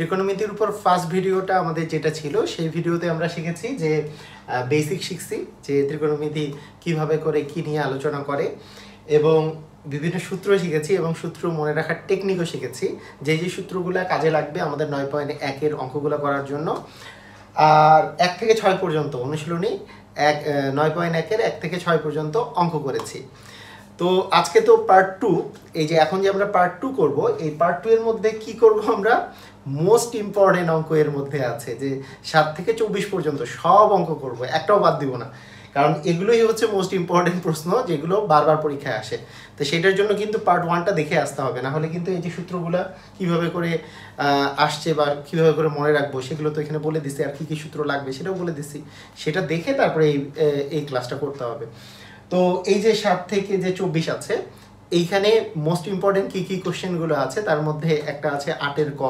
ত্রিকোণমিতির উপর ফার্স্ট ভিডিওটা আমাদের যেটা ছিল সেই ভিডিওতে আমরা শিখেছি যে বেসিক শিখছি যে ত্রিকোণমিতি কিভাবে করে কি নিয়ে আলোচনা করে এবং বিভিন্ন সূত্র শিখেছি এবং সূত্র মনে রাখার টেকনিকও শিখেছি যে যে সূত্রগুলো কাজে লাগবে আমাদের 9.1 এর অঙ্কগুলো করার জন্য। আর 1 থেকে 6 পর্যন্ত অনুশীলনী 9.1 এর 1 থেকে 6 পর্যন্ত অঙ্ক করেছি। তো আজকে তো পার্ট 2, এই যে এখন যে আমরা পার্ট 2 করব, এই পার্ট 2 এর মধ্যে কি করব আমরা, মোস্ট ইম্পর্টেন্ট অঙ্ক এর মধ্যে আছে যে 7 থেকে 24 পর্যন্ত সব অঙ্ক করব, একটাও বাদ দিব না, কারণ এগুলোই হচ্ছে মোস্ট ইম্পর্টেন্ট প্রশ্ন যেগুলো বারবার পরীক্ষায় আসে। তো সেটার জন্য কিন্তু পার্ট 1টা দেখে আসতে হবে, না হলে কিন্তু এই যে সূত্রগুলো কিভাবে করে আসছে বা কিভাবে করে মনে রাখবো সেগুলো তো এখানে বলে দিছি, আর কি কি সূত্র লাগবে সেটাও বলে দিছি, সেটা দেখে তারপরে এই ক্লাসটা করতে হবে। তো এই যে 7 থেকে যে 24 আছে, এইখানে মোস্ট ইম্পর্টেন্ট কী কী কোশ্চেনগুলো আছে তার মধ্যে একটা আছে 8-এর ক,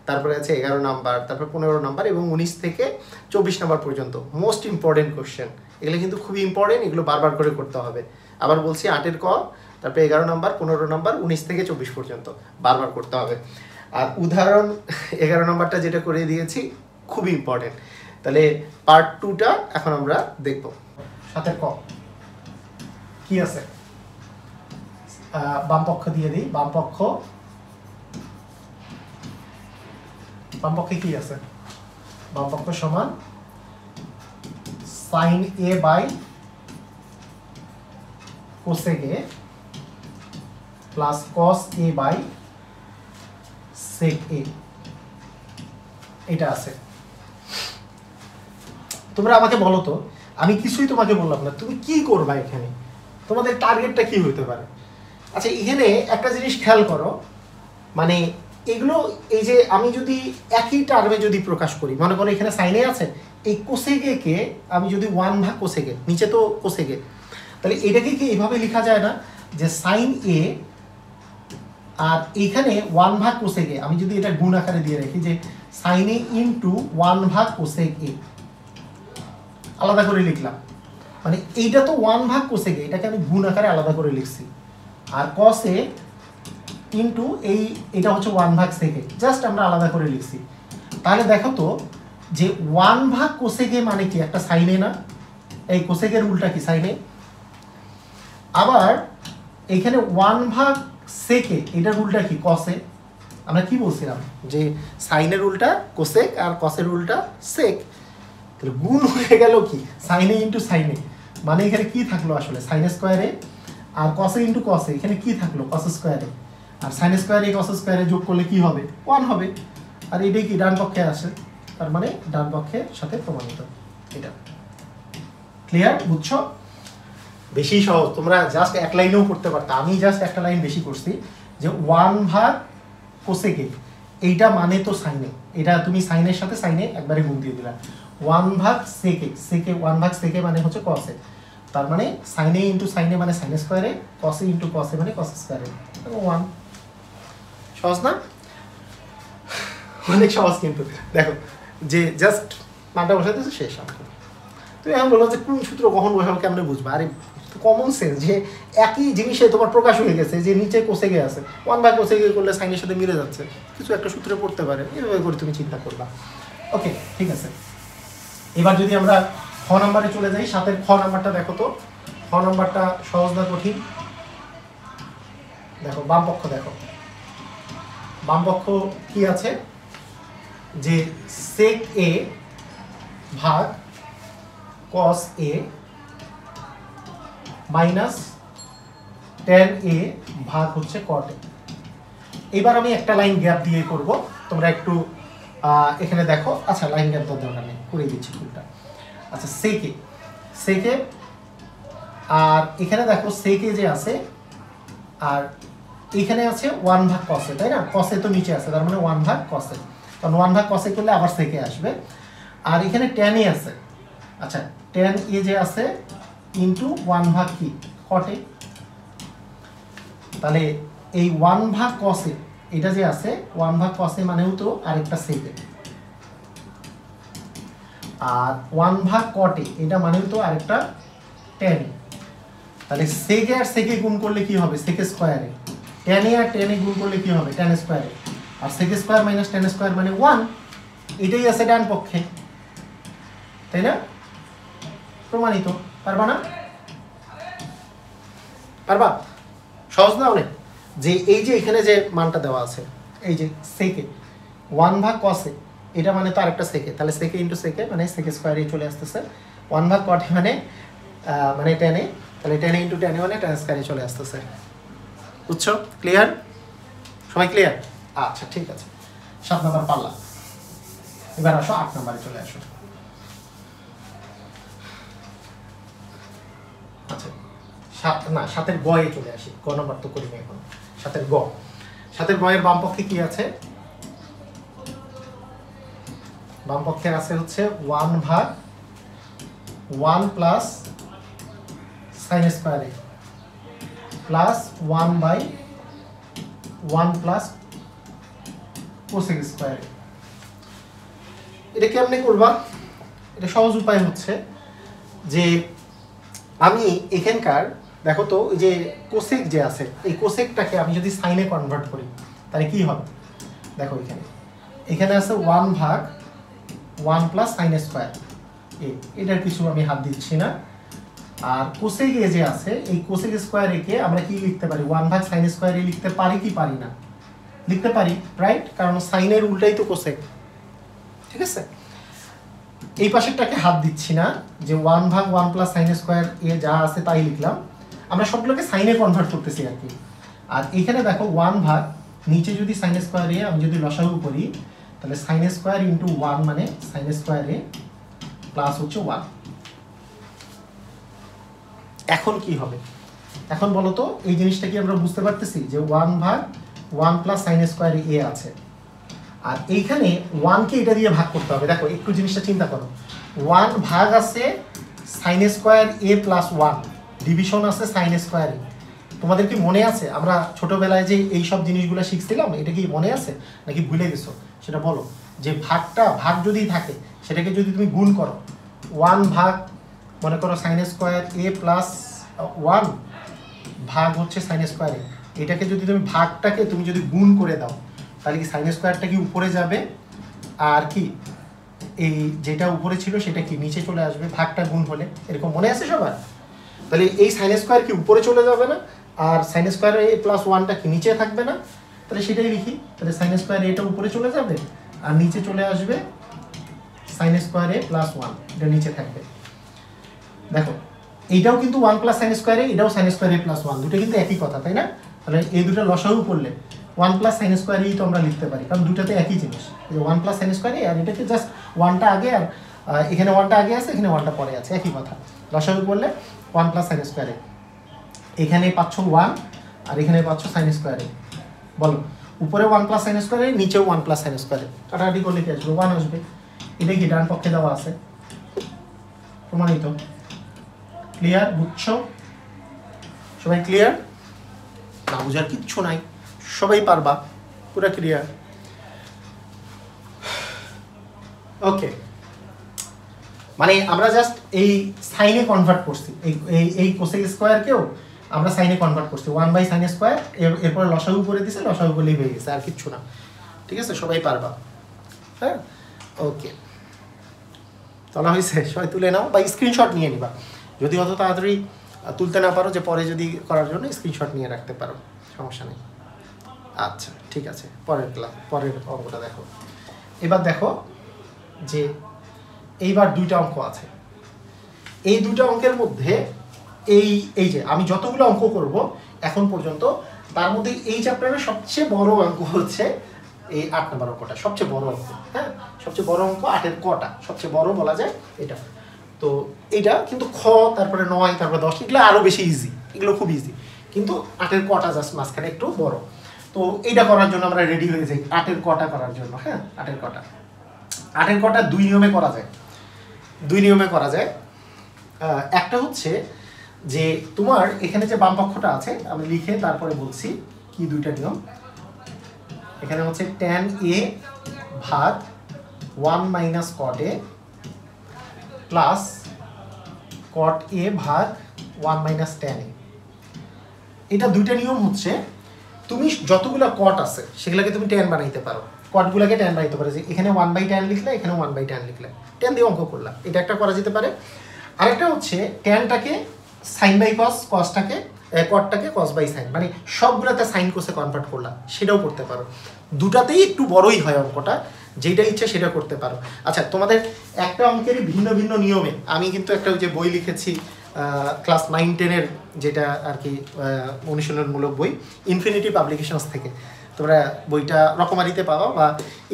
তারপরে আছে 11 নাম্বার, তারপর 15 নাম্বার এবং 19 থেকে 24 নাম্বার পর্যন্ত মোস্ট ইম্পর্টেন্ট কোশ্চেন। এগুলো কিন্তু খুবই ইম্পর্টেন্ট, এগুলো বারবার করে করতে হবে। আবার বলছি 8-এর ক, তারপরে 11 নাম্বার, 15 নাম্বার, 19 থেকে 24 পর্যন্ত বারবার করতে হবে। আর উদাহরণ 11 নাম্বারটা যেটা করে দিয়েছি খুবই ইম্পর্টেন্ট। তাহলে পার্ট 2টা এখন আমরা দেখব। 7-এর ক কি আছে, বাম পক্ষ দিয়ে দিই। বাম পক্ষে কি আছে, বাম পক্ষ সমান sin a by cosec a plus cos a by sec a, এটা আছে। তোমরা আমাকে বলো তো, আমি কিছুই তোমাকে বললাম না, তুমি কি করবা এখানে, তোমাদের টার্গেটটা কি হতে পারে? আচ্ছা, এখানে একটা জিনিস খেয়াল করো, মানে এগুলো এই যে আমি যদি একই টার্মে যদি প্রকাশ করি, মনে করো এখানে সাইনে আছে, এই কোসেকে কে আমি যদি 1 ভাগ কোসেকে, নিচে তো কোসেকে, তাহলে এটাকে কি এইভাবে লেখা যায় না যে সাইন এ আর এইখানে 1 ভাগ কোসেকে, আমি যদি এটা গুণ আকারে দিয়ে রাখি যে সাইন এ ইনটু 1 ভাগ কোসেক এ, আলাদা করে লিখলাম, মানে এইটা তো 1 ভাগ কোসেকে, এটাকে আমি গুণ আকারে আলাদা করে লিখছি, আর কস এ ইনটু এটা হচ্ছে 1 ভাগ সেকে, জাস্ট আমরা আলাদা করে লিখছি। তাহলে দেখো তো যে 1 ভাগ কোসেকে মানে কি, একটা সাইনে না, এই কোসেকের উল্টা কি সাইনে। আবার এখানে 1 ভাগ সেকে, এটার উল্টা কি কসে। আমরা কি বলছিলাম যে সাইনের উল্টা কোসেক আর কসের উল্টা সেক, তাহলে গুণ হয়ে গেল কি সাইনে ইনটু সাইনে, মানে এখানে কি থাকলো আসলে সাইন স্কয়ারে, আর কসে ইনটু কসে এখানে কি থাকলো কস স্কয়ারে, আর সাইন স্কয়ারে কস স্কয়ারে যোগ করলে কি হবে 1 হবে, আর এটাই কি ডান পক্ষে আসে, তার মানে ডান পক্ষের সাথে প্রমাণিত। এটা ক্লিয়ার, বুঝছো? বেশি সহজ, তোমরা জাস্ট এক লাইনেও করতে পারতা, আমি জাস্ট একটা লাইন বেশি করছি যে 1 ভাগ কোসেকে, এইটা মানে তো সাইনে, এটা তুমি সাইনের সাথে সাইনে একবারে গুণ দিয়ে দিলা। 1 ভাগ সেকে, 1 ভাগ সেকে মানে হচ্ছে কসে, তার মানে সাইনে ইনটু সাইনে মানে সাইন স্কয়ারে, কসে ইনটু কসে মানে কস স্কয়ারে, 1। সহজ না? অনেক সহজ কিন্তু। দেখো যে জাস্ট মানটা বসাইতেছে শেষ। তুমি এখন বলো যে কোন সূত্র কখন বসাবো কেমনে বুঝবা? আরে কমন সেন্স, যে একই জিনিসে তোমার প্রকাশ হয়ে গেছে যে নিচে কোসেকে আছে, 1 ভাগ কোসেকে করলে সাইনের সাথে মিলে যাচ্ছে, কিছু একটা সূত্রে পড়তে পারে, এভাবে করে তুমি চিন্তা করবা। ওকে, ঠিক আছে। এবার যদি আমরা খ নাম্বারে চলে যাই, 7-এর খ নাম্বারটা দেখো তো, খ নাম্বারটা সহজ না কঠিন? দেখো বাম পক্ষ, দেখো বাম পক্ষ কি আছে যে sec a ভাগ cos a minus tan a ভাগ হচ্ছে cot a। এবার আমি একটা লাইন গ্যাপ দিয়ে করব, তোমরা একটু এখানে দেখো। আচ্ছা, লাইন গ্যাপ দেওয়ার দরকার নেই, করে দিচ্ছি ফুলটা। আচ্ছা, sec a আর এখানে দেখো sec a যে আছে, আর এখানে আছে 1 ভাগ cos a, তাই না? cos a তো নিচে আছে, তার মানে 1 ভাগ cos a, কারণ 1 ভাগ cos a করলে আবার sec a আসবে। আর এখানে tan a আছে, আচ্ছা tan a যে আছে ইনটু 1 ভাগ কি cot a, তাহলে এই 1 ভাগ cos a এটা যে আছে 1 ভাগ cos a মানেও তো আরেকটা sec a, আর 1 ভাগ cot a এটা মানেও তো আরেকটা tan a। তাহলে sec a R sec a গুণ করলে কি হবে sec স্কয়ারে, tan a আর tan a গুণ করলে কি হবে tan স্কয়ারে। আর sec square minus tan square মানে 1, এটাই আছে ডান পক্ষে, তাই না? প্রমাণিত। পারবা না? পারবা? সহজ না অনেক। যে এই যে এখানে যে মানটা দেওয়া আছে, এই যে সেকে 1 ভাগ কসে, এটা মানে তো আরেকটা সেকে, তাহলে সেকে ইন্টু সেকে মানে সেকে স্কয়ারে চলে আসতেছে। 1 ভাগ কটে মানে মানে টেনে, তাহলে টেনে ইন্টু টেনে মানে টেন স্কয়ারে চলে আসতেছে। বুঝছো? ক্লিয়ার? সবাই ক্লিয়ার? আচ্ছা ঠিক আছে, 7 নাম্বার পারলা। এবার আসো 8 নাম্বারে চলে আসো। আচ্ছা 7-এর গয়ে চলে আসি। গ নাম্বার তো করিনি এখন। 7-এর গ। 7-এর গয়ের বাম পক্ষে কি আছে? বাম পক্ষে আছে হচ্ছে 1 ভাগ 1 plus sine square A plus 1 by 1 plus cosec square. এটা কেমনে করবা? এটা সহজ উপায় হচ্ছে যে আমি এখানকার দেখো তো ওই যে কোসেক যে আছে, এই কোসেকটাকে আমি যদি সাইনে কনভার্ট করি তাহলে কি হবে? দেখো এখানে আছে 1 ভাগ 1 প্লাস সাইন স্কয়ার, এটার কিছু আমি হাত দিচ্ছি না। আর কোসেক এ যে আছে, এই কোসেক স্কয়ার এ কে আমরা কি লিখতে পারি? 1 ভাগ সাইন স্কয়ার এ লিখতে পারি কি পারি না? লিখতে পারি, রাইট? কারণ সাইনের উল্টাই তো কোসেক, ঠিক আছে? এই পাশেরটাকে হাত দিচ্ছি না, যে 1 ভাগ 1 প্লাস সাইন স্কয়ার এ যা আছে তাই লিখলাম। আমরা সবগুলোকে সাইনে কনভার্ট করতেছি আর কি। আর এখানে দেখো 1 ভাগ নিচে যদি সাইন স্কয়ার এ আমি যদি লসাগু করি, তাহলে সাইন স্কয়ার ইন্টু 1 মানে সাইন স্কয়ার এ প্লাস হচ্ছে 1। এখন কি হবে? এখন বলো তো, এই জিনিসটা কি আমরা বুঝতে পারতেছি যে 1 ভাগ 1 প্লাস সাইন স্কয়ার এ আছে, আর এইখানে 1 কে এটা দিয়ে ভাগ করতে হবে। দেখো একটু জিনিসটা চিন্তা করো, 1 ভাগ আছে sign square A plus 1, division আছে সাইন স্কয়ার এ। তোমাদের কি মনে আছে আমরা ছোটবেলায় যে এই সব জিনিসগুলো শিখছিলাম, এটা কি মনে আছে নাকি ভুলে গেছো? সেটা বলো। যে ভাগ যদি থাকে সেটাকে যদি তুমি গুণ করো, 1 ভাগ মনে করো সাইন স্কয়ার এ প্লাস 1 ভাগ হচ্ছে সাইন স্কয়ার এ, এটাকে যদি তুমি ভাগটাকে তুমি যদি গুণ করে দাও, তাহলে কি সাইন স্কয়ারটা কি উপরে যাবে, আর কি এই যেটা উপরে ছিল সেটা কি নিচে চলে আসবে ভাগটা গুণ হলে? এরকম মনে আছে সবার? তাহলে এই সাইন স্কয়ার কি উপরে চলে যাবে না, আর সাইন স্কয়ার এ প্লাস 1টা কি নিচে থাকবে না? তাহলে সেটাই লিখি। তাহলে সাইন স্কয়ার এটা উপরে চলে যাবে আর নিচে চলে আসবে সাইন স্কয়ার এ প্লাস 1, এটা নিচে থাকবে। দেখো এইটাও কিন্তু 1 প্লাস সাইন স্কয়ার এ, এটাও সাইন স্কয়ার এ প্লাস 1, দুটো কিন্তু একই কথা, তাই না? তাহলে এই দুটো লসাগু করলে 1 প্লাস সাইন স্কয়ার এই তো আমরা লিখতে পারি, কারণ দুটোতে একই জিনিস। এই 1 প্লাস সাইন স্কয়ার আর এটাকে জাস্ট 1টা আগে আর এখানে 1টা আগে আছে, এখানে 1টা পরে আছে, একই কথা। লসাগু করলে 1 প্লাস সাইন স্কয়ার এ, এখানে পাচ্ছ 1 আর এখানে পাচ্ছ সাইন স্কয়ার এ। বলো উপরে 1 প্লাস সাইন স্কয়ার এ, নিচেও 1 প্লাস সাইন স্কয়ার এ, কাটাকাটি করলে কি আসবে? 1 আসবে। এটা কি ডান পক্ষে দেওয়া আছে, প্রমাণিত। ক্লিয়ার? বুঝছো সবাই? ক্লিয়ার? না বুঝার কিচ্ছু নাই, সবাই পারবা, পুরো ক্লিয়ার। ওকে, মানে আমরা জাস্ট এই সাইনে কনভার্ট করছি, এই কোসেক স্কয়ারকেও আমরা সাইনে কনভার্ট করছি, 1 বাই সাইন স্কয়ার, এরপরে লসাগু করে দিছে, লসাগু করলেই হয়ে গেছে, আর কিচ্ছু না। ঠিক আছে, সবাই পারবা? হ্যাঁ, ওকে, তোলা হয়েছে? সবাই তুলে নাও বা স্ক্রিনশট নিয়ে নিবা, যদি অত তাড়াতাড়ি তুলতে না পারো, যে পরে যদি করার জন্য স্ক্রিনশট নিয়ে রাখতে পারো, সমস্যা নেই। আচ্ছা ঠিক আছে, পরের অঙ্কটা দেখো। এবার দেখো যে এইবার 2টা অঙ্ক আছে। এই 2টা অঙ্কের মধ্যে এই যে আমি যতগুলো অঙ্ক করব এখন পর্যন্ত, তার মধ্যে এই চ্যাপ্টারের সবচেয়ে বড় অঙ্ক হচ্ছে এই 8 নম্বর অঙ্কটা, সবচেয়ে বড় অঙ্ক। হ্যাঁ, সবচেয়ে বড় অঙ্ক 8-এর কটা, সবচেয়ে বড় বলা যায় এটা। তো এটা কিন্তু খ, তারপরে 9, তারপরে 10, এগুলো আরও বেশি ইজি, এগুলো খুব ইজি, কিন্তু 8-এর কটা জাস্ট মাঝখানে একটু বড়। তো এইটা করার জন্য আমরা রেডি হয়ে যাই 8-এর কটা করার জন্য। হ্যাঁ, 8-এর কটা 2 নিয়মে করা যায়। 2 নিয়মে করা যায়। একটা হচ্ছে যে তোমার এখানে যে বাম পক্ষটা আছে, আমি লিখে তারপরে বলছি কি 2টা নিয়ম। এখানে হচ্ছে tan a ভাগ 1 minus cot a plus cot a ভাগ 1 মাইনাস tan a। এটা 2টা নিয়ম হচ্ছে তুমি যতগুলো কট আছে সেগুলোকে তুমি ট্যান বানাইতে পারো, কটগুলোকে ট্যান বানাইতে পারো, যে এখানে 1/tan লিখলে, এখানে 1/tan লিখলে, ট্যান দিয়ে অঙ্ক করলাম, এটা একটা করা যেতে পারে। আরেকটা হচ্ছে ট্যানটাকে সাইন বাই কস, কসটাকে কটটাকে কস বাই সাইন, মানে সবগুলোতে সাইন কোসে কনভার্ট করলাম, সেটাও করতে পারো। দুটাতেই একটু বড়ই হয় অঙ্কটা, যেটা ইচ্ছা সেটা করতে পারো। আচ্ছা, তোমাদের একটা অঙ্কেরই ভিন্ন ভিন্ন নিয়মে আমি কিন্তু একটা যে বই লিখেছি ক্লাস 9-10-এর, যেটা আর কি অনুশীলনমূলক বই, ইনফিনিটি পাবলিকেশনস থেকে। তোমরা বইটা রকমারিতে পাওয়া, বা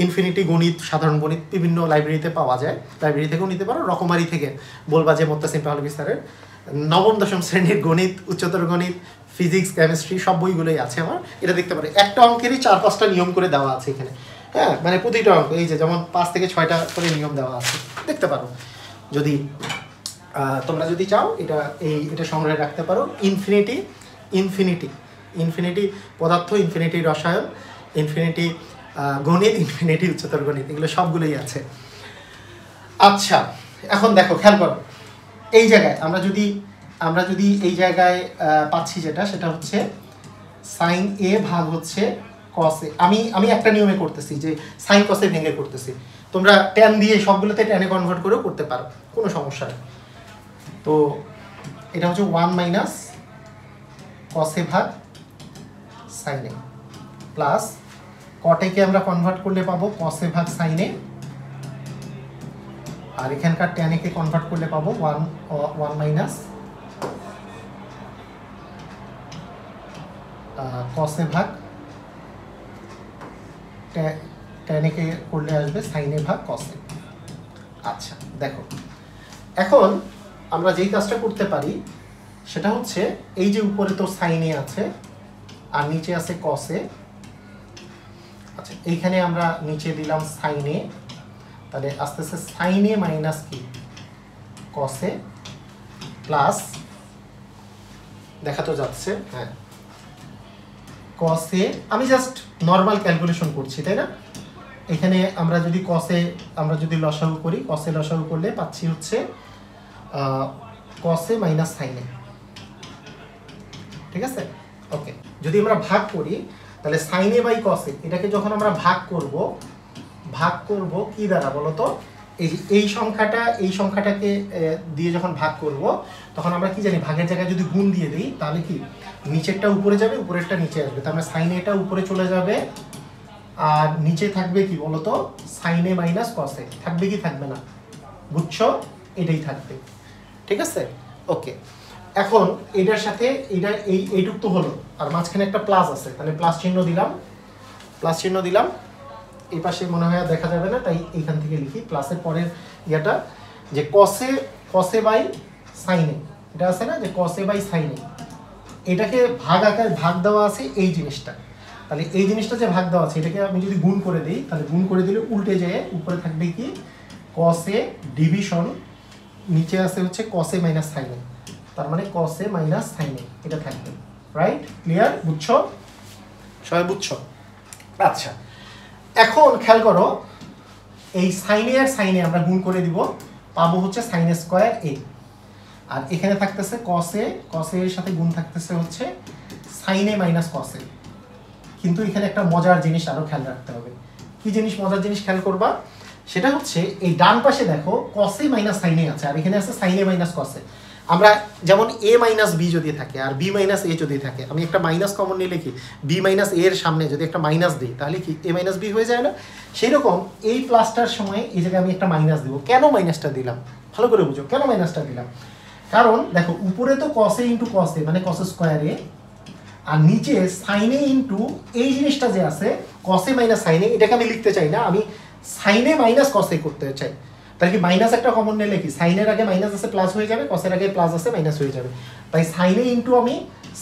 ইনফিনিটি গণিত, সাধারণ গণিত বিভিন্ন লাইব্রেরিতে পাওয়া যায়, লাইব্রেরি থেকেও নিতে পারো। রকমারি থেকে বলবা যে মোত্তাসিম পাহলভী স্যারের 9ম-10ম শ্রেণীর গণিত, উচ্চতর গণিত, ফিজিক্স, কেমিস্ট্রি সব বইগুলোই আছে আমার, এটা দেখতে পারো। একটা অঙ্কেরই 4-5টা নিয়ম করে দেওয়া আছে এখানে, হ্যাঁ, মানে প্রতিটা অঙ্ক এই যে যেমন 5 থেকে 6টা করে নিয়ম দেওয়া আছে, দেখতে পারো যদি তোমরা যদি চাও। এটা সংগ্রহে রাখতে পারো। ইনফিনিটি পদার্থ, ইনফিনিটি রসায়ন, ইনফিনিটি গণিত, ইনফিনিটি উচ্চতর গণিত, এগুলো সবগুলোই আছে। আচ্ছা, এখন দেখো, খেয়াল করো, এই জায়গায় আমরা যদি এই জায়গায় পাচ্ছি যেটা, সেটা হচ্ছে সাইন এ ভাগ হচ্ছে কস এ। আমি একটা নিয়মে করতেছি, যে সাইন কসে ভেঙে করতেছি। তোমরা ট্যান দিয়ে সবগুলোতে ট্যানে কনভার্ট করেও করতে পারো, কোনো সমস্যা নেই। তো এটা হচ্ছে 1 - কস এ ভাগ সাইন এ, প্লাস কটেকে আমরা কনভার্ট করলে পাবো কস এ ভাগ সাইন এ, আর এখানকার ট্যান একে কনভার্ট করলে পাবো 1 - কস এ ভাগ ট্যান একে করলে আসবে সাইন এ ভাগ কস এ। আচ্ছা, দেখো, এখন আমরা যেই কাজটা করতে পারি সেটা হচ্ছে, এই যে উপরে তো সাইন এ আছে আর নিচে আছে কস এ। আচ্ছা, এইখানে আমরা নিচে দিলাম সাইন এ, তাহলে আস্তে আস্তে সাইন এ মাইনাস কি কস এ, প্লাস দেখা তো যাচ্ছে, হ্যাঁ, কস এ। আমি জাস্ট নর্মাল ক্যালকুলেশন করছি, তাই না? এখানে আমরা যদি আমরা যদি লসাগু করি, কসে লসাগু করলে পাচ্ছি হচ্ছে কসে মাইনাস সাইন এ, ঠিক আছে? ওকে, যদি আমরা ভাগ করি তাহলে সাইন এ বাই কসে, এটাকে যখন আমরা ভাগ করব কি দ্বারা বলো তো? এই সংখ্যাটাকে দিয়ে যখন ভাগ করব, তখন আমরা কি জানি, ভাগের জায়গায় যদি গুণ দিয়ে দিই তাহলে কি নিচেরটা উপরে যাবে, উপরেরটা নিচে আসবে। তার মানে সাইন এটা উপরে চলে যাবে, আর নিচে থাকবে কি বলতো, সাইন এ মাইনাস কস এ। থাকবে কি থাকবে না? বুঝছো? এটাই থাকবে, ঠিক আছে? ওকে, এখন এটার সাথে এইটুক তো হলো, আর মাঝখানে একটা প্লাস আছে, তাহলে প্লাস চিহ্ন দিলাম। এই পাশে মনে হয় দেখা যাবে না, তাই এইখান থেকে লিখি প্লাসের পরের ইয়েটা, যে কসে বাই সাইনে, এটা আছে না, যে কসে বাই সাইনে, এটাকে ভাগ আকারে ভাগ দেওয়া আছে এই জিনিসটা। তাহলে এই জিনিসটা যে ভাগ দেওয়া আছে, এটাকে আমি যদি গুণ করে দিই, তাহলে গুণ করে দিলে উল্টে যেয়ে উপরে থাকবে কি কসে ডিভিশন, নিচে আছে হচ্ছে কসে মাইনাস সাইনে, তার মানে কসে মাইনাস সাইনে, এটা থাকবে। রাইট? ক্লিয়ার? বুঝছো? সবাই বুঝছো? আচ্ছা, এখন খেয়াল করো, এই সাইনে আর সাইনে আমরা গুণ করে দিব, পাবো হচ্ছে সাইন স্কোয়ার এ, আর এখানে থাকতেছে কসে এর সাথে গুণ থাকতেছে হচ্ছে সাইনে মাইনাস কসে। কিন্তু এখানে একটা মজার জিনিস আরো খেয়াল রাখতে হবে। কি জিনিস? মজার জিনিস খেয়াল করবা, সেটা হচ্ছে এই ডান পাশে দেখো কসে মাইনাস সাইনে আছে, আর এখানে আছে সাইনে মাইনাস কসে। আমরা যেমন a মাইনাস বি যদি থাকে আর b মাইনাস a যদি থাকে, আমি একটা মাইনাস কমন নিলে কি b মাইনাস a এর সামনে যদি একটা মাইনাস দিই, তাহলে কি a মাইনাস b হয়ে যায় না? সেই রকম এই প্লাসটার সময় এই জায়গায় আমি একটা মাইনাস দিব। কেন মাইনাসটা দিলাম? ভালো করে বুঝো কেন মাইনাসটা দিলাম। কারণ দেখো, উপরে তো কসে ইন্টু কসে মানে কস স্কোয়ার এ, আর নিচে সাইনে ইন্টু এই জিনিসটা যে আছে কসে মাইনাস সাইনে, এটাকে আমি লিখতে চাই না, আমি সাইনে মাইনাস কসে করতে চাই। তাহলে কি মাইনাস একটা কমন নিলে কি সাইনের আগে মাইনাস আছে প্লাস হয়ে যাবে, কসের আগে প্লাস আছে মাইনাস হয়ে যাবে। তাই সাইনে ইন্টু আমি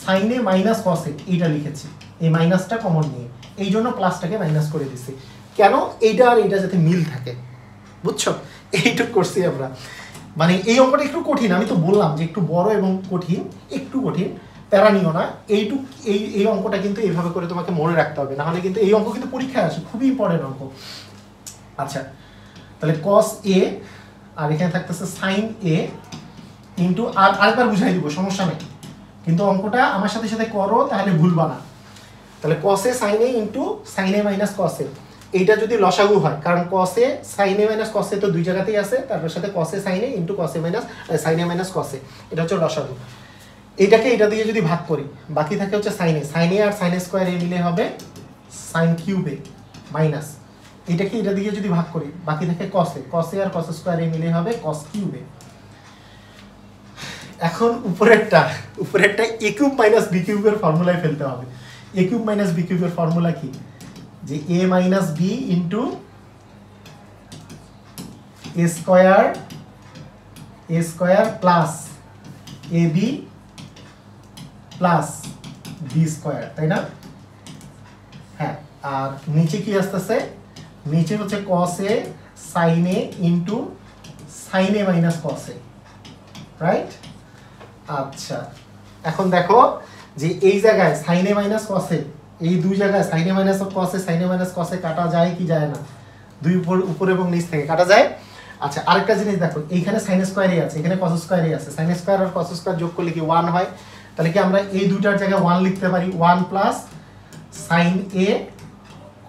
সাইনে মাইনাস কসে এইটা লিখেছি, এই মাইনাসটা কমন নিয়ে, এই জন্য প্লাসটাকে মাইনাস করে দিচ্ছি। কেন? এইটা আর এইটা যাতে মিল থাকে, বুঝছো? এইটুকু করছি আমরা। মানে এই অঙ্কটা একটু কঠিন, আমি তো বললাম যে একটু বড় এবং কঠিন, একটু কঠিন, প্যারা নিও না। এই অঙ্কটা কিন্তু এইভাবে করে তোমাকে মনে রাখতে হবে, নাহলে কিন্তু এই অঙ্ক কিন্তু পরীক্ষায় আসে, খুবই ইম্পর্টেন্ট অঙ্ক। আচ্ছা, তাহলে কস এ আর এখানে থাকতেছে সাইন এ ইন্টু, আর আরেকবার বুঝাই দিব, সমস্যা নেই, কিন্তু অঙ্কটা আমার সাথে সাথে করো, তাহলে ভুলবা না। তাহলে কসে সাইনে ইন্টু সাইনে মাইনাস কসে, এইটা যদি লসাগু হয়, কারণ কসে সাইনে মাইনাস কসে তো দুই জায়গাতেই আছে, তারপর সাথে কসে সাইনে ইন্টু কসে মাইনাস সাইনে মাইনাস কসে, এটা হচ্ছে লসাগু। এইটাকে এটা দিয়ে যদি ভাগ করি, বাকি থাকে হচ্ছে সাইনে, সাইনে আর সাইনে স্কোয়ারে মিলে হবে সাইন কিউবে মাইনাস, এটাকে এটা দিয়ে যদি ভাগ করি, বাকি থাকে কসে, কসে আর কস স্কোয়ারে মিলে হবে কস কিউবে। এখন উপরেরটা এ কিউব মাইনাস বি কিউবের ফর্মুলায় ফেলতে হবে। এ কিউব মাইনাস বি কিউবের ফর্মুলা কি, যে এ minus B into A square plus A B plus B square, তাই না? হ্যাঁ, আর নিচে কি আসতেছে, নিচে হচ্ছে কসে সাইনে ইন্টু সাইনে মাইনাস কসে, রাইট? আচ্ছা, এখন দেখো যে এই জায়গায় সাইনে মাইনাস কসে, এই দুই জায়গায় সাইনে মাইনাস কসে, সাইনে মাইনাস কসে কাটা যায় কি যায় না? দুই উপর এবং নিচ থেকে কাটা যায়। আচ্ছা, আরেকটা জিনিস দেখো, এইখানে সাইন স্কোয়ারই আছে, এখানে কস স্কোয়ারই আছে, সাইন স্কোয়ার আর কস স্কোয়ার যোগ করলে কি 1 হয়? তাহলে কি আমরা এই দুইটার জায়গায় 1 লিখতে পারি, 1 প্লাস সাইন এ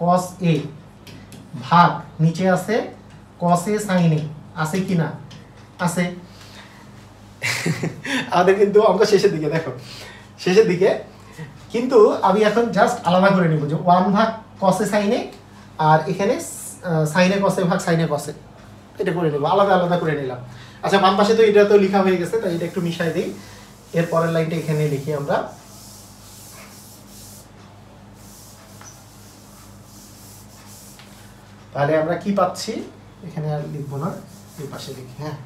কস এ ভাগ নিচে আছে কস এ সাইন এ, আছে কি না? আছে। আমাদের কিন্তু অঙ্ক শেষের দিকে, দেখো শেষের দিকে, কিন্তু আমি এখন জাস্ট আলাদা করে নিব যে 1 ভাগ কসে সাইনে আর এখানে সাইনে কসে ভাগ সাইনে কসে, এটা করে নেব, আলাদা আলাদা করে নিলাম। আচ্ছা, বাম পাশে তো এটা তো লেখা হয়ে গেছে, তাই এটা একটু মিশাই দিই। এর পরের লাইনটা এখানে লিখি আমরা, তাহলে আমরা কি পাচ্ছি, এখানে আর লিখবো না, এই পাশে লিখি। হ্যাঁ,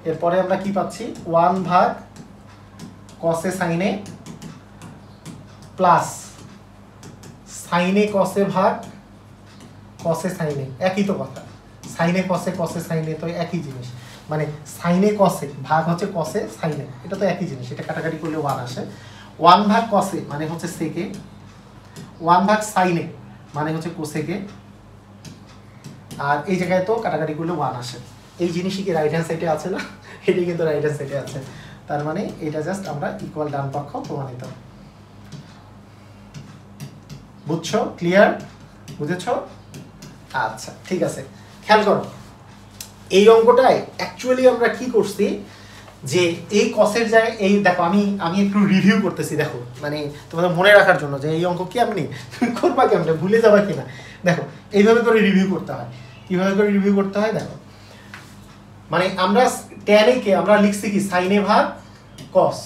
এরপরে আমরা কি পাচ্ছি, 1 ভাগ কসে সাইনে প্লাস সাইনে কসে ভাগ কসে সাইনে, একই তো কথা, সাইনে কসে কসে সাইনে তো একই জিনিস, মানে সাইনে কসে ভাগ হচ্ছে কসে সাইনে, এটা তো একই জিনিস, এটা কাটাকাটি করলে 1 আসে। 1 ভাগ কসে মানে হচ্ছে সেকে, 1 ভাগ সাইনে মানে হচ্ছে কোসেকে, আর এই জায়গায় তো কাটাকাটি করলে 1 আসে। এই জিনিসই কি রাইট হ্যান্ড সাইডে আছে না? এটি কিন্তু রাইট হ্যান্ড সাইডে আছে, তার মানে এটা জাস্ট আমরা ইকুয়াল ডান পক্ষ প্রমাণিত। বুঝছো? ক্লিয়ার? বুঝেছো? আচ্ছা, ঠিক আছে, খেয়াল করো এই অঙ্কটায় অ্যাকচুয়ালি আমরা কি করছি, যে এই কসের জায়গায় এই দেখো, আমি একটু রিভিউ করতেছি, দেখো মানে তোমাদের মনে রাখার জন্য যে এই অঙ্ক কি আপনি করবা কেমন, ভুলে যাবা কিনা। দেখো এইভাবে করে রিভিউ করতে হয়, কিভাবে করে রিভিউ করতে হয় দেখো, মানে আমরা tan কে আমরা লিখছি কি সাইনে ভাগ কস,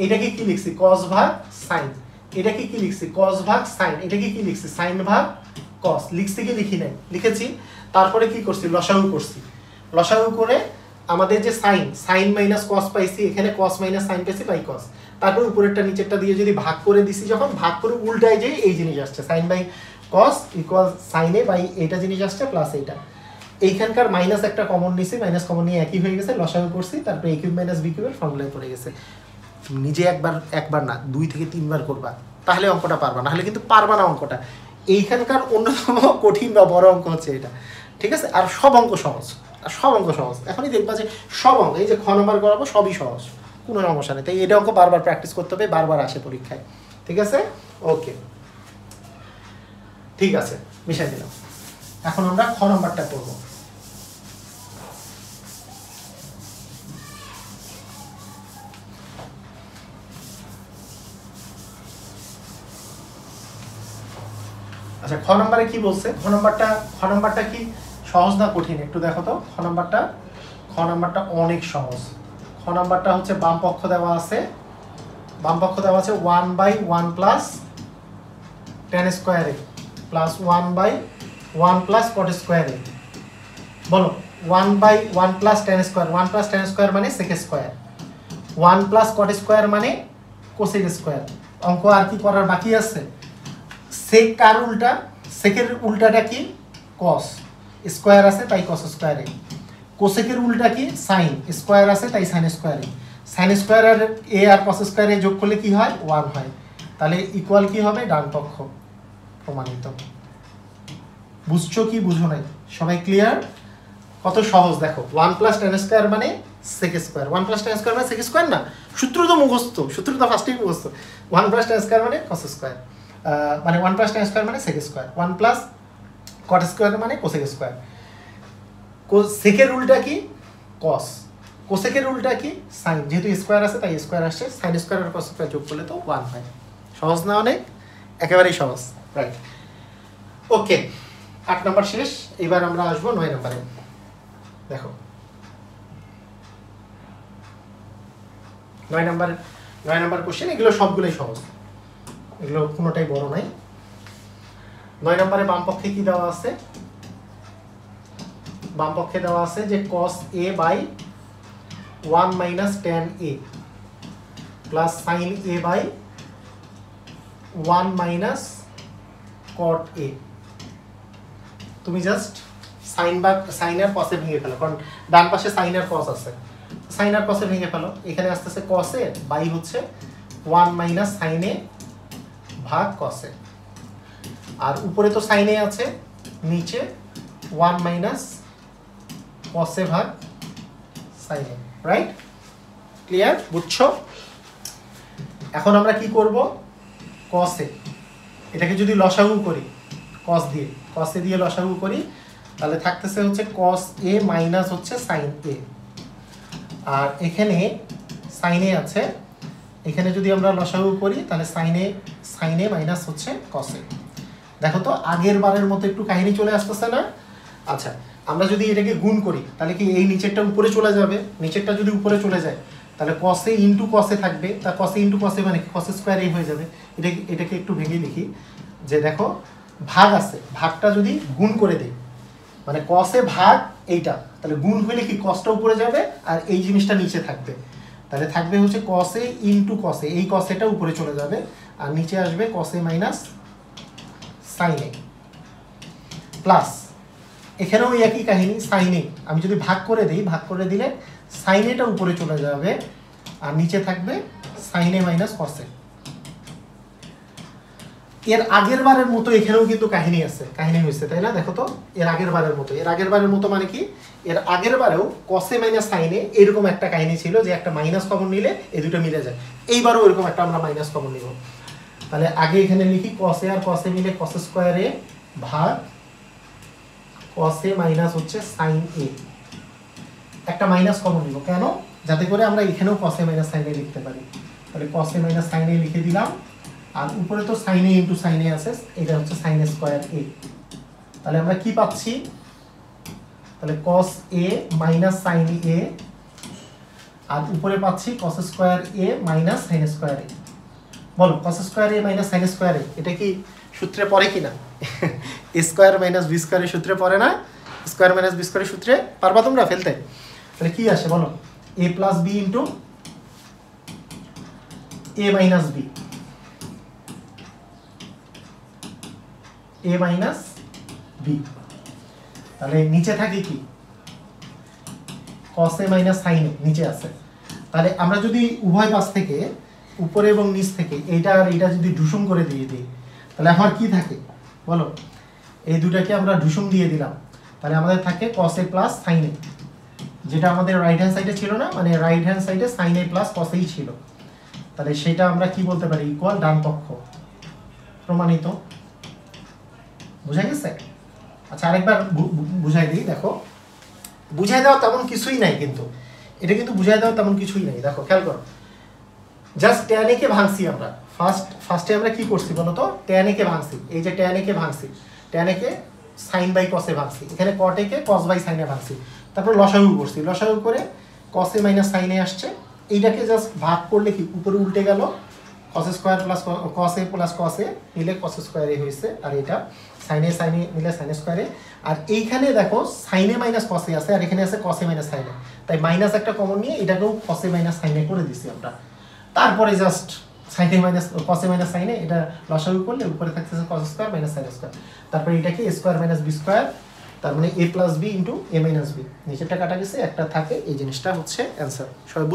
এটাকে কি লিখছি কস ভাগ সাইন, এটাকে কি লিখছি কস ভাগ সাইন, এটাকে কি লিখছি সাইন ভাগ কস, লিখছি কি লিখি নাই? লিখেছি। তারপরে কি করছি, লসাগু করছি, লসাগু করে আমাদের যে সাইন মাইনাস কস পাইছি, এখানে কস মাইনাস সাইন পাইছি বাই কস, তারপর উপরেরটা নিচেরটা দিয়ে যদি ভাগ করে দিছি, যখন ভাগ করে উল্টায় যে এই জিনিস আসছে সাইন বাই কস ইকুয়াল সাইনে বাই এইটা জিনিস আসছে প্লাস এইটা, এইখানকার মাইনাস একটা কমন নিছি, মাইনাস কমন নিয়ে একই হয়ে গেছে, লসাগু করছি, তারপরে a কিউব মাইনাস b কিউবের ফর্মুলায় পড়ে গেছে। নিজে একবার না 2 থেকে 3 বার করবা, তাহলে অঙ্কটা পারবা, না হলে কিন্তু পারবা না অঙ্কটা। এইখানকার অন্যতম কঠিন বা বড় অঙ্ক হচ্ছে এটা, ঠিক আছে? আর সব অঙ্ক সহজ, এখনই দেখবা যে সব অঙ্ক, এই যে খ নম্বর করাবো সবই সহজ, কোনো সমস্যা নেই। তাই এটা অঙ্ক বারবার প্র্যাকটিস করতে হবে, বারবার আসে পরীক্ষায়, ঠিক আছে? ওকে, ঠিক আছে, মিশাই দিলাম। এখন আমরা খ নম্বরটা করবো। আচ্ছা, খ নম্বরে কি বলছে? খ নম্বরটা কি সহজ না কঠিন একটু দেখো তো। খ নম্বরটা অনেক সহজ। খ নম্বরটা হচ্ছে বাম পক্ষ দেওয়া আছে 1/1 plus tan square a plus 1/1 plus cot square a। বলো 1/1 plus tan square, 1 plus tan square মানে sec square, 1 plus cot square মানে cosec স্কয়ার। অঙ্ক আর কি করার বাকি আছে? sec কার উল্টা, সেকের উল্টাটা কি cos, স্কয়ার আছে তাই cos স্কয়ার a। কোসেকের উল্টা কি sin, স্কয়ার আছে তাই sin square a। sin square আর a আর cos স্কয়ার a যোগ করলে কি হয় 1 হয়, তাহলে ইকুয়াল কি হবে ডান পক্ষ প্রমাণিত। বুঝছো কি বুঝো নাই? সবাই ক্লিয়ার? কত সহজ দেখো, 1 প্লাস tan স্কয়ার মানে sec square, 1 plus tan square মানে sec স্কয়ার না, সূত্র তো মুখস্থ, সূত্র তো ফার্স্টেই মুখস্থ। 1 প্লাস tan স্কয়ার মানে cos স্কয়ার, মানে 1 প্লাস tan স্কয়ার মানে sec square, 1 plus cot square মানে cosec স্কয়ার। সেকের রুলটা কি cos, কোসেকের রুলটা কি sin, যেহেতু স্কয়ার আছে তাই স্কয়ার আসছে, sin স্কয়ার আর cos স্কয়ার যোগ করলে তো 1 হয়। সহজ না অনেক? একেবারেই সহজ, রাইট। ওকে, 8 নাম্বার শেষ, এবার আমরা আসবো 9 নাম্বারে। দেখো 9 নাম্বার কোশ্চেন, এগুলো সবগুলোই সহজ, এগুলো কোনোটাই বড় নাই। 9 নম্বরে বাম পক্ষে কি দেওয়া আছে? বাম পক্ষে দেওয়া আছে যে cos a by 1 minus tan a plus sin a by 1 minus cot a। তুমি জাস্ট সাইন আর cos এ ভেঙে ফেলো, কারণ ডান পাশে সাইন আর cos আছে, সাইন আর cos এ ভেঙে ফেলো। এখানে আসতেছে cos এ বাই হচ্ছে 1 মাইনাস sin a ভাগ cos এ, আর উপরে তো sin a আছে, নিচে 1 মাইনাস cos এ ভাগ sin a, রাইট? ক্লিয়ার? বুঝছো? এখন আমরা কি করব? cos এ এটাকে যদি লসাগু করি, cos এ দিয়ে লসাগু করি, তাহলে থাকতেছে হচ্ছে cos a মাইনাস হচ্ছে sin a, আর এখানে sin a আছে, এখানে যদি আমরা লসাগু করি তাহলে sin a মাইনাস হচ্ছে cos a। দেখো তো আগের বারের মতো একটু কাহিনী চলে আসতেছে না? আচ্ছা, আমরা যদি এটাকে গুণ করি তাহলে কি এই নিচেরটা উপরে চলে যাবে? নিচেরটা যদি উপরে চলে যায় তাহলে cos a into cos a থাকবে, তা cos a into cos a মানে cos স্কয়ার a হয়ে যাবে। এটাকে একটু ভেঙে লিখি, যে দেখো ভাগ আছে, ভাগটা যদি গুণ করে দেই মানে cos a ভাগ এইটা, তাহলে গুণ হলে কি cosটা উপরে যাবে আর এই জিনিসটা নিচে থাকবে, তাহলে থাকবে হচ্ছে cos a into cos a, এই cos a টা উপরে চলে যাবে আর নিচে আসবে cos a minus sin a plus এখানেও একই কাহিনী sin a, আমি যদি ভাগ করে দিই, ভাগ করে দিলে sin a টা উপরে চলে যাবে আর নিচে থাকবে sin a minus cos a। এর আগের বারের মতো এখানেও কিন্তু কাহিনী হয়েছে, তাই না? দেখো তো এর আগের বারের মতো মানে কি, এর আগের বারেও cos a minus sin a এরকম একটা কাহিনী ছিল যে একটা মাইনাস কমন নিলে এই দুটো মিলে যায়, এইবারও এরকম একটা আমরা মাইনাস কমন নিব। তাহলে আগে এখানে লিখি cos a আর cos a মিলে cos স্কয়ার a ভাগ cos a মাইনাস হচ্ছে sin a, একটা মাইনাস কমন নিব, কেন? যাতে করে আমরা এখানেও cos a minus sin a লিখতে পারি। তাহলে cos a minus sin a লিখে দিলাম, আর উপরে তো sin a into sin a আছে, এটা হচ্ছে sin স্কয়ার a। তাহলে আমরা কি পাচ্ছি? তাহলে cos a minus sin a, আর উপরে পাচ্ছি cos square a minus sin square a। বলো cos square a minus sin square a এটা কি সূত্রে পড়ে কিনা? a স্কয়ার মাইনাস b স্কয়ারের সূত্রে পড়ে না? স্কয়ার মাইনাস b স্কয়ারের সূত্রে পারবা তোমরা ফেলতে? তাহলে কি আসে বলো? a plus b into a minus b, a minus b। তাহলে নিচে থাকে কি cos a minus sin a নিচে আছে। তাহলে আমরা যদি উভয় পাশ থেকে উপরে এবং নিচ থেকে এইটা আর এইটা যদি ঢুসুম করে দিয়ে দিই তাহলে আমার কি থাকে বলো? এই দুটাকে আমরা ঢুসুম দিয়ে দিলাম, তাহলে আমাদের থাকে cos a plus sin a, যেটা আমাদের রাইট হ্যান্ড সাইডে ছিল না, মানে রাইট হ্যান্ড সাইডে sin a plus cos a ছিল, তাহলে সেটা আমরা কি বলতে পারি? ইকুয়াল ডান পক্ষ। প্রমাণিত? বুঝা গেছে? আচ্ছা আরেকবার বুঝাই দিই, দেখো বুঝাই দেওয়া তেমন কিছুই নাই, কিন্তু এটা কিন্তু বুঝাই দেওয়া তেমন কিছুই নাই। দেখো খেয়াল করো, জাস্ট tan a কে ভাঙছি আমরা, ফার্স্টে আমরা কি করছি বলো তো? tan a কে ভাঙছি, এই যে tan a কে ভাঙছি, tan a কে sin বাই cos এ ভাঙছি, এখানে cot a কে cos বাই sin এ ভাঙছি, তারপর লসাগু করছি, লসাগু করে cos a minus sin a আসছে, এইটাকে জাস্ট ভাগ করলে কি উপরে উল্টে গেল, cos square plus cos a plus cos a মিলে cos স্কয়ার a হয়েছে, আর এটা sin a মিলে sin স্কয়ার a, আর এইখানে দেখো sin a minus cos a আছে আর এখানে আছে cos a minus sin a, তাই মাইনাস একটা কমন নিয়ে এটাকেও cos a minus sin a করে দিছি আমরা। তারপরে just sin a minus cos a minus sin a এটা লসাগু করলে উপরে থাকতেছে cos square minus sin square, তারপরে এটাকে a square minus b square, তার মানে a plus b into a minus b, নিচেরটা কাটা গেছে, একটা থাকে, এই জিনিসটা হচ্ছে অ্যানসার। সবাই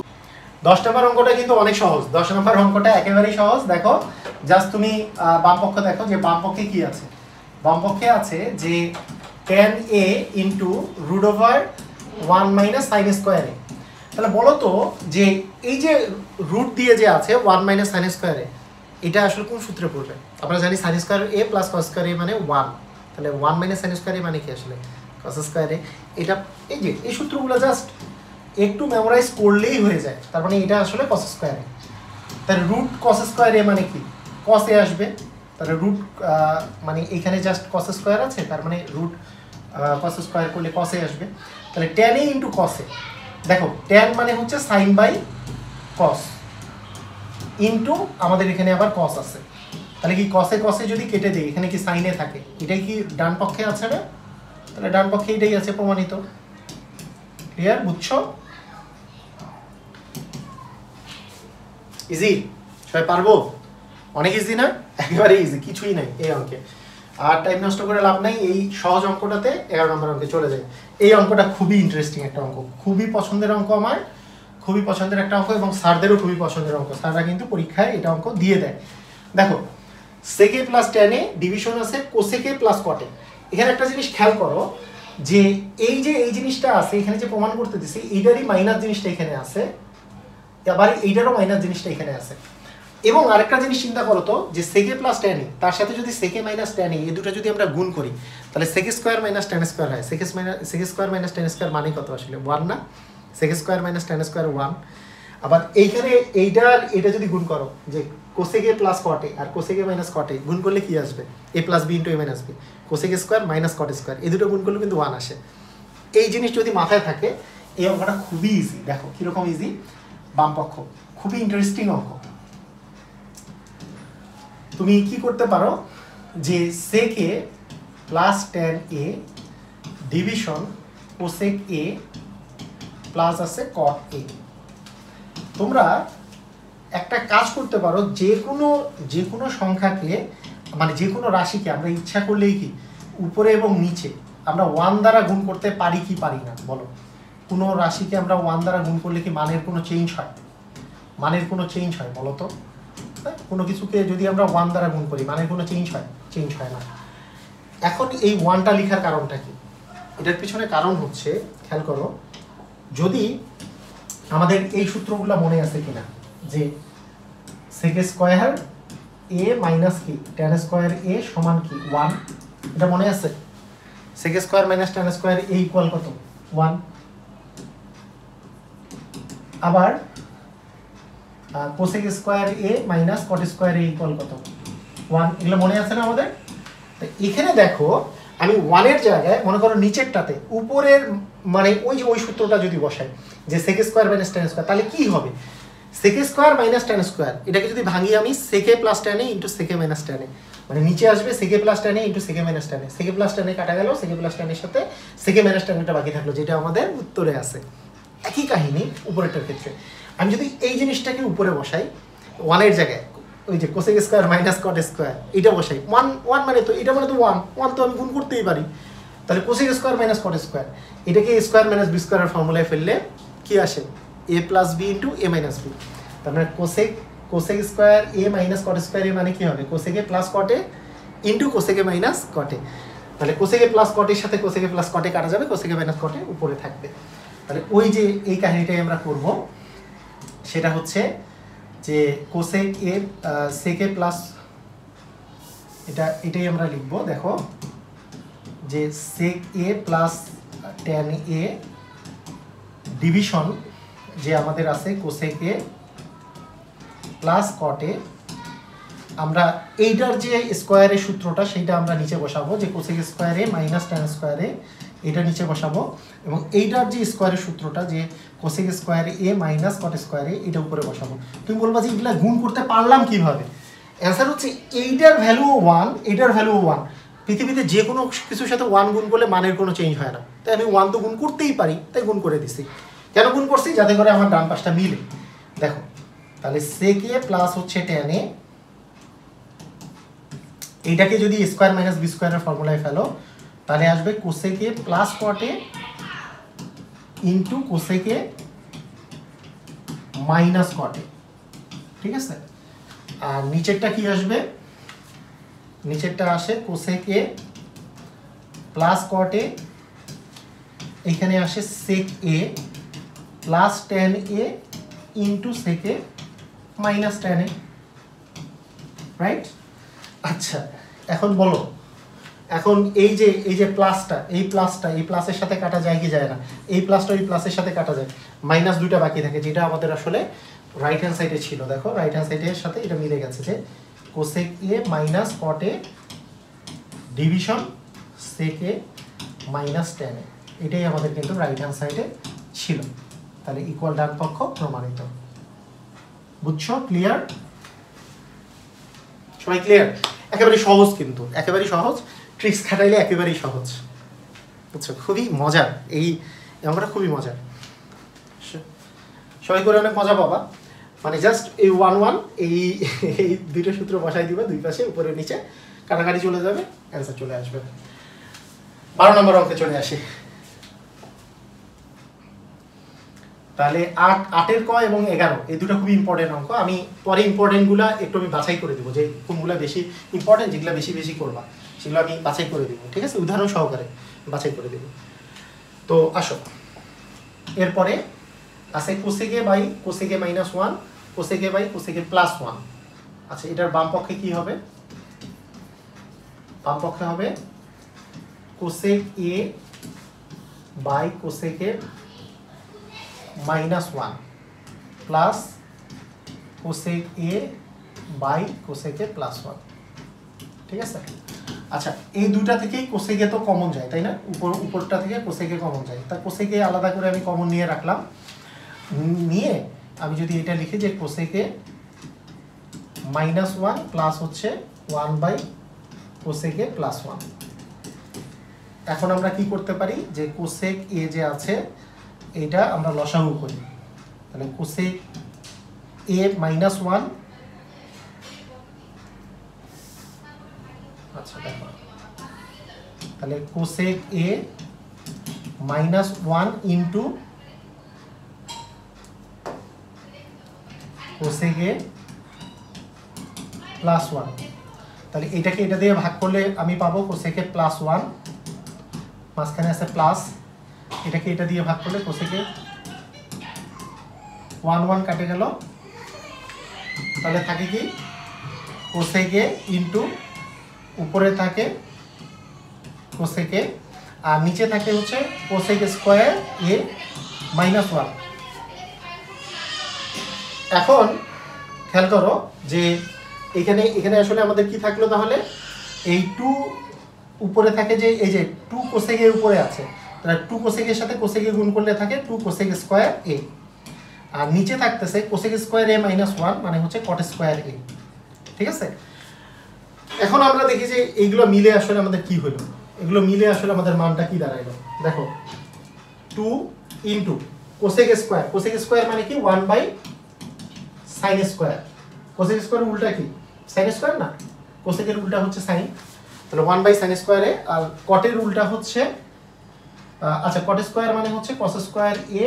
10 নম্বর অঙ্কটা কিন্তু অনেক সহজ, 10 নম্বর অঙ্কটা একেবারেই সহজ। দেখো জাস্ট তুমি বাম পক্ষ দেখো যে বাম পক্ষে কি আছে, বাম পক্ষে আছে যে tan a into root over 1 minus sin square a। তাহলে বলো তো যে এই যে রুট দিয়ে যে আছে 1 মাইনাস sin স্কয়ার a, এটা আসলে কোন সূত্রে পড়বে? আমরা জানি sin square a plus cos square a মানে 1, তাহলে 1 মাইনাস sin স্কয়ার a মানে কি আসলে cos স্কয়ার a। এটা এই যে এই সূত্রগুলো জাস্ট একটু মেমোরাইজ করলেই হয়ে যায়। তার মানে এটা আসলে cos স্কয়ার a, তাহলে রুট cos স্কয়ার a মানে কি cos a আসবে, তাহলে রুট মানে এখানে জাস্ট cos স্কয়ার আছে, তার মানে রুট cos স্কয়ার করলে cos a আসবে, তাহলে tan a into cos a। দেখো tan মানে হচ্ছে sin বাই cos ইনটু আমাদের এখানে আবার cos আছে, তাহলে কি cos এ যদি কেটে দেই এখানে কি sin এ থাকে, এটাই কি ডান পক্ষে আছে না, তাহলে ডান পক্ষে এটাই আছে প্রমাণিত। ক্লিয়ার? বুঝছো? ইজি? সবাই পারবো? অনেক ইজি না? একেবারে ইজি, কিছুই নাই এই অঙ্কে। আর টাইম নষ্ট করে লাভ নাই, এই সহজ অঙ্কটাতে 11 নম্বর অঙ্কে চলে যায়। এই অঙ্কটা খুবই ইন্টারেস্টিং একটা অঙ্ক, খুবই পছন্দের অঙ্ক আমার, খুবই পছন্দের একটা অঙ্ক এবং স্যারদেরও খুবই পছন্দের অঙ্ক। স্যাররা কিন্তু পরীক্ষায় এটা অঙ্ক দিয়ে দেয়। দেখো সেকে প্লাস ট্যানে ডিভিশন আছে কোসেকে প্লাস কটে। এখানে একটা জিনিস খেয়াল করো যে এই যে এই জিনিসটা আছে এখানে যে প্রমাণ করতে দিছি এইটারই মাইনাস জিনিসটা এখানে আছে, আবার এইটারও মাইনাস জিনিসটা এখানে আছে। এবং আরেকটা জিনিস চিন্তা করো তো যে সেকে প্লাস ট্যানে তার সাথে যদি সেকে মাইনাস ট্যানে এই দুটো যদি আমরা গুণ করি তাহলে সেকে স্কোয়ার মাইনাস ট্যান স্কোয়ার হয়। সেকে স্কোয়ার মাইনাস ট্যান স্কোয়ার মানে কত আসলে 1 না? সেকে স্কোয়ার মাইনাস ট্যান স্কোয়ার 1। আবার এইখানে এইটার এটা যদি গুণ করো যে কোসেকে প্লাস কটে আর কোসেকে মাইনাস কটে গুণ করলে কি আসবে? A plus B into a minus b, cosec a square minus cot square, এই দুটো গুণ করলে কিন্তু 1 আসে। এই জিনিস যদি মাথায় থাকে এই অঙ্কটা খুবই ইজি। দেখো কিরকম ইজি, বাম পক্ষ খুবই ইন্টারেস্টিং অঙ্ক। তুমি কি করতে পারো যে sec a plus tan a division cosec a plus আছে cot a। তোমরা একটা কাজ করতে পারো, যে কোনো সংখ্যাকে মানে যে কোনো রাশিকে আমরা ইচ্ছা করলেই কি উপরে এবং নিচে আমরা 1 দ্বারা গুণ করতে পারি কি পারি না বলো? কোনো রাশিকে আমরা 1 দ্বারা গুণ করলে কি মানের কোনো চেঞ্জ হয়? মানের কোনো চেঞ্জ হয় বলো তো? কোনো কিছুকে যদি আমরা 1 দ্বারা গুণ করি মানের কোনো চেঞ্জ হয়? চেঞ্জ হয় না। এখন এই 1টা লেখার কারণটা কি? এটার পিছনে কারণ হচ্ছে, খেয়াল করো, যদি আমাদের এই সূত্রগুলো মনে আছে কিনা যে sec স্কয়ার a মাইনাস কি tan স্কয়ার a সমান কি 1, এটা মনে আছে? sec square minus tan square a equal কত? 1। আবার cosec square a minus cot square a equal কত? 1। এগুলো মনে আছে না আমাদের? তো এখানে দেখো আমি 1 এর জায়গায় মনে করো নিচেরটাতে উপরের মানে ওই যে ওই সূত্রটা যদি বসাই যে sec square minus tan square, তাহলে কি হবে? sec square minus tan square এটাকে যদি ভাঙি আমি sec plus tan a into sec minus tan a, মানে নিচে আসবে sec plus tan a into sec minus tan a। sec plus tan a কাটা গেল, sec প্লাস tan এর সাথে sec মাইনাস tan টা বাকি থাকলো, যেটা আমাদের উত্তরে আছে। একই কাহিনী উপরেরটার ক্ষেত্রে। আমি যদি এই জিনিসটাকে উপরে বসাই 1 এর জায়গায় ওই যে cosec square minus cot square এটা বসাই, 1 মানে তো এটা মানে তো 1 তো আমি গুণ করতেই পারি, তাহলে cosec square minus cot square এটাকে স্কয়ার মাইনাস বি স্কয়ারের ফর্মুলায় ফেললে কি আসে? a plus B into a minus b. তার মানে cosec square a minus cot square a মানে কি হবে? cosec a plus cot a into cosec a minus cot a. তাহলে cosec এ প্লাস cot এর সাথে cosec a plus cot a কাটা যাবে, cosec a minus cot a উপরে থাকবে। তাহলে ওই যে এই কাহিনীটাই আমরা করব, সেটা হচ্ছে যে cosec a sec a plus এটাই আমরা লিখব। দেখো যে sec a plus tan a division যে আমাদের আছে cosec a plus cot a, আমরা এইটার যে স্কয়ারের সূত্রটা সেইটা আমরা নিচে বসাবো যে cosec square a minus tan square a, এটা নিচে বসাবো এবং এইটার যে স্কয়ারের সূত্রটা যে cosec square a minus cot square a এটা উপরে বসাবো। তুমি বলবা যে এগুলা গুণ করতে পারলাম কিভাবে? অ্যান্সার হচ্ছে এইটার ভ্যালু 1, এইটার ভ্যালু 1। পৃথিবীতে যে কোনো কিছুর সাথে 1 গুণ করলে মানের কোনো চেঞ্জ হয় না, তাই আমি 1 তো গুণ করতেই পারি, তাই গুণ করে দিছি। কেন গুণ করছি? যাতে করে আমার ডান পাশটা মিলে। দেখো তাহলে sec a প্লাস হচ্ছে tan a, এইটাকে যদি স্কয়ার মাইনাস বি স্কয়ারের ফর্মুলায় ফেলো তাহলে আসবে cosec a plus cot a into cosec a minus cot a। ঠিক আছে? আর নিচেরটা কি আসবে? নিচেরটা আসে cosec a plus cot a, এখানে আসে sec a plus tan a into sec a minus tan a। Right? আচ্ছা এখন বলো, এখন এই যে প্লাসটা, এই প্লাসের সাথে কাটা যায় কি যায় না? এই প্লাসটা ওই প্লাসের সাথে কাটা যায়, মাইনাস দুইটা বাকি থাকে, যেটা আমাদের আসলে রাইট হ্যান্ড সাইডে ছিল। দেখো রাইট হ্যান্ড সাইডের সাথে এটা মিলে গেছে, যে cosec A minus cot A division sec A minus tan A, এটাই আমাদের কিন্তু রাইট হ্যান্ড সাইডে ছিল। তাহলে ইকুয়াল ডান পক্ষ প্রমাণিত। বুঝছো? ক্লিয়ার? সবাই ক্লিয়ার? একেবারে সহজ, কিন্তু একেবারেই সহজ, ট্রিক্স খাটাইলে একেবারেই সহজ। বুঝছো? খুবই মজার এই অঙ্কটা, খুবই মজার। সবাই করে অনেক মজা পাবা। মানে জাস্ট এই 1 1 এই দুইটা সূত্র বসাই দিবে দুই পাশে, উপরে নিচে কাটাকাটি চলে যাবে, অ্যান্সার চলে আসবে। 12 নম্বর অঙ্কে চলে আসে। তাহলে 8 ক এবং 11 এই দুটো খুবই ইম্পর্টেন্ট অঙ্ক। আমি পরে ইম্পর্টেন্টগুলো একটু আমি বাছাই করে দেবো, যে কোনগুলো বেশি ইম্পর্টেন্ট, যেগুলো বেশি বেশি করবা সেগুলো আমি বাছাই করে দেবো, ঠিক আছে? উদাহরণ সহকারে বাছাই করে দেবো। তো আসো, এরপরে আছে cosec A by cosec A minus 1, cosec A by cosec A plus 1। আচ্ছা এটার বাম পক্ষে কি হবে? বাম পক্ষে হবে cosec A by cosec A minus 1 plus cosec A by cosec A plus 1, ঠিক আছে? আচ্ছা এই দুইটা থেকেই কোসেকে তো কমন যায়, তাই না? উপরটা থেকে কোসেকে কমন যায়, তা কোসেকে আলাদা করে আমি কমন নিয়ে রাখলাম। নিয়ে আমি যদি এটা লিখি যে কোসেকে মাইনাস 1 প্লাস হচ্ছে 1 বাই কোসেকে প্লাস 1। এখন আমরা কি করতে পারি, যে কোসেক এ যে আছে এটা আমরা লসাগু করি। তাহলে কোসেক এ মাইনাস 1, আচ্ছা দেখো, তাহলে cosec A minus 1 into cosec A plus 1। তাহলে এটাকে এটা দিয়ে ভাগ করলে আমি পাবো কোসেক এ প্লাস 1, মাঝখানে আছে প্লাস, এটাকে এটা দিয়ে ভাগ করলে কোসেকে 1 1 কাটে গেল, তাহলে থাকে কি কোসেকে ইন্টু উপরে থাকে কোসেকে, আর নিচে থাকে হচ্ছে কোসেক স্কোয়ার এ মাইনাস 1। এখন খেয়াল করো যে এখানে আসলে আমাদের কি থাকলো, তাহলে এই 2 উপরে থাকে, যে এই যে 2 কোসেকের উপরে আছে, তাহলে 2 কোসেকের সাথে কোসেকে গুণ করলে থাকে 2 কোসেক স্কোয়ার এ, আর নিচে থাকতেছে কোসেক স্কোয়ার এ মাইনাস 1 মানে হচ্ছে কট স্কোয়ার এ, ঠিক আছে? এখন আমরা দেখি যে এইগুলো মিলে আসলে আমাদের কি হলো, এগুলো মিলে আসলে আমাদের মানটা কি দাঁড়াইলো। দেখো 2 ইন্টু কোসেক স্কোয়ার মানে কি 1 by sine square. Cosec square উল্টা কি সাইন স্কোয়ার না, কোসেকের উল্টা হচ্ছে সাইন, তাহলে 1 বাই সাইন স্কোয়ারে। আর কটের উল্টা হচ্ছে আচ্ছা কট স্কোয়ার মানে হচ্ছে কস স্কোয়ার এ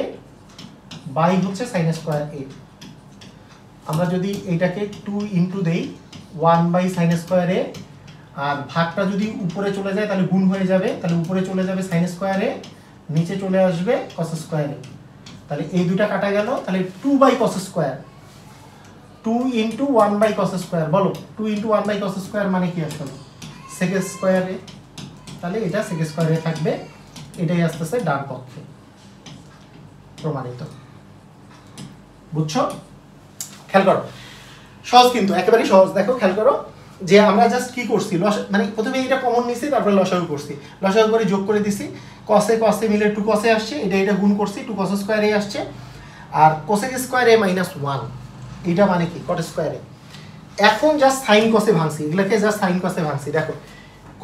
বাই হচ্ছে সাইন স্কোয়ার এ। আমরা যদি এইটাকে 2 ইন্টু দেই 1 বাই সাইন স্কোয়ার এ, আর ভাগটা যদি উপরে চলে যায় তাহলে গুণ হয়ে যাবে, তাহলে উপরে চলে যাবে সাইন স্কোয়ার এ, নিচে চলে আসবে কস স্কোয়ার এ, তাহলে এই দুটা কাটা গেল, তাহলে 2 by cos square, 2 into 1 by cos square. বলো 2 ইন্টু 1 বাই কস স্কোয়ার মানে কি আসলে সেক স্কোয়ার এ, তাহলে এটা সেক স্কোয়ার এ থাকবে, এটাই আসতেছে ডান পক্ষে প্রমাণিত। বুঝছো? খেয়াল করো, সহজ কিন্তু একেবারেই সহজ। দেখো খেয়াল করো যে আমরা জাস্ট কি করছি, মানে প্রথমে এটা কমন নিছি, তারপরে লসাগু করছি, লসাগু করে যোগ করে দিছি, কসে মিলে 2 কসে আসছে, এটা গুণ করছি 2 কস স্কোয়ার এ আসছে, আর কোসেক স্কোয়ার এ মাইনাস 1 এটা মানে কি কট স্কোয়ার এ। এখন জাস্ট সাইন কসে ভাঙছি, এগুলোকে জাস্ট সাইন কসে ভাঙছি। দেখো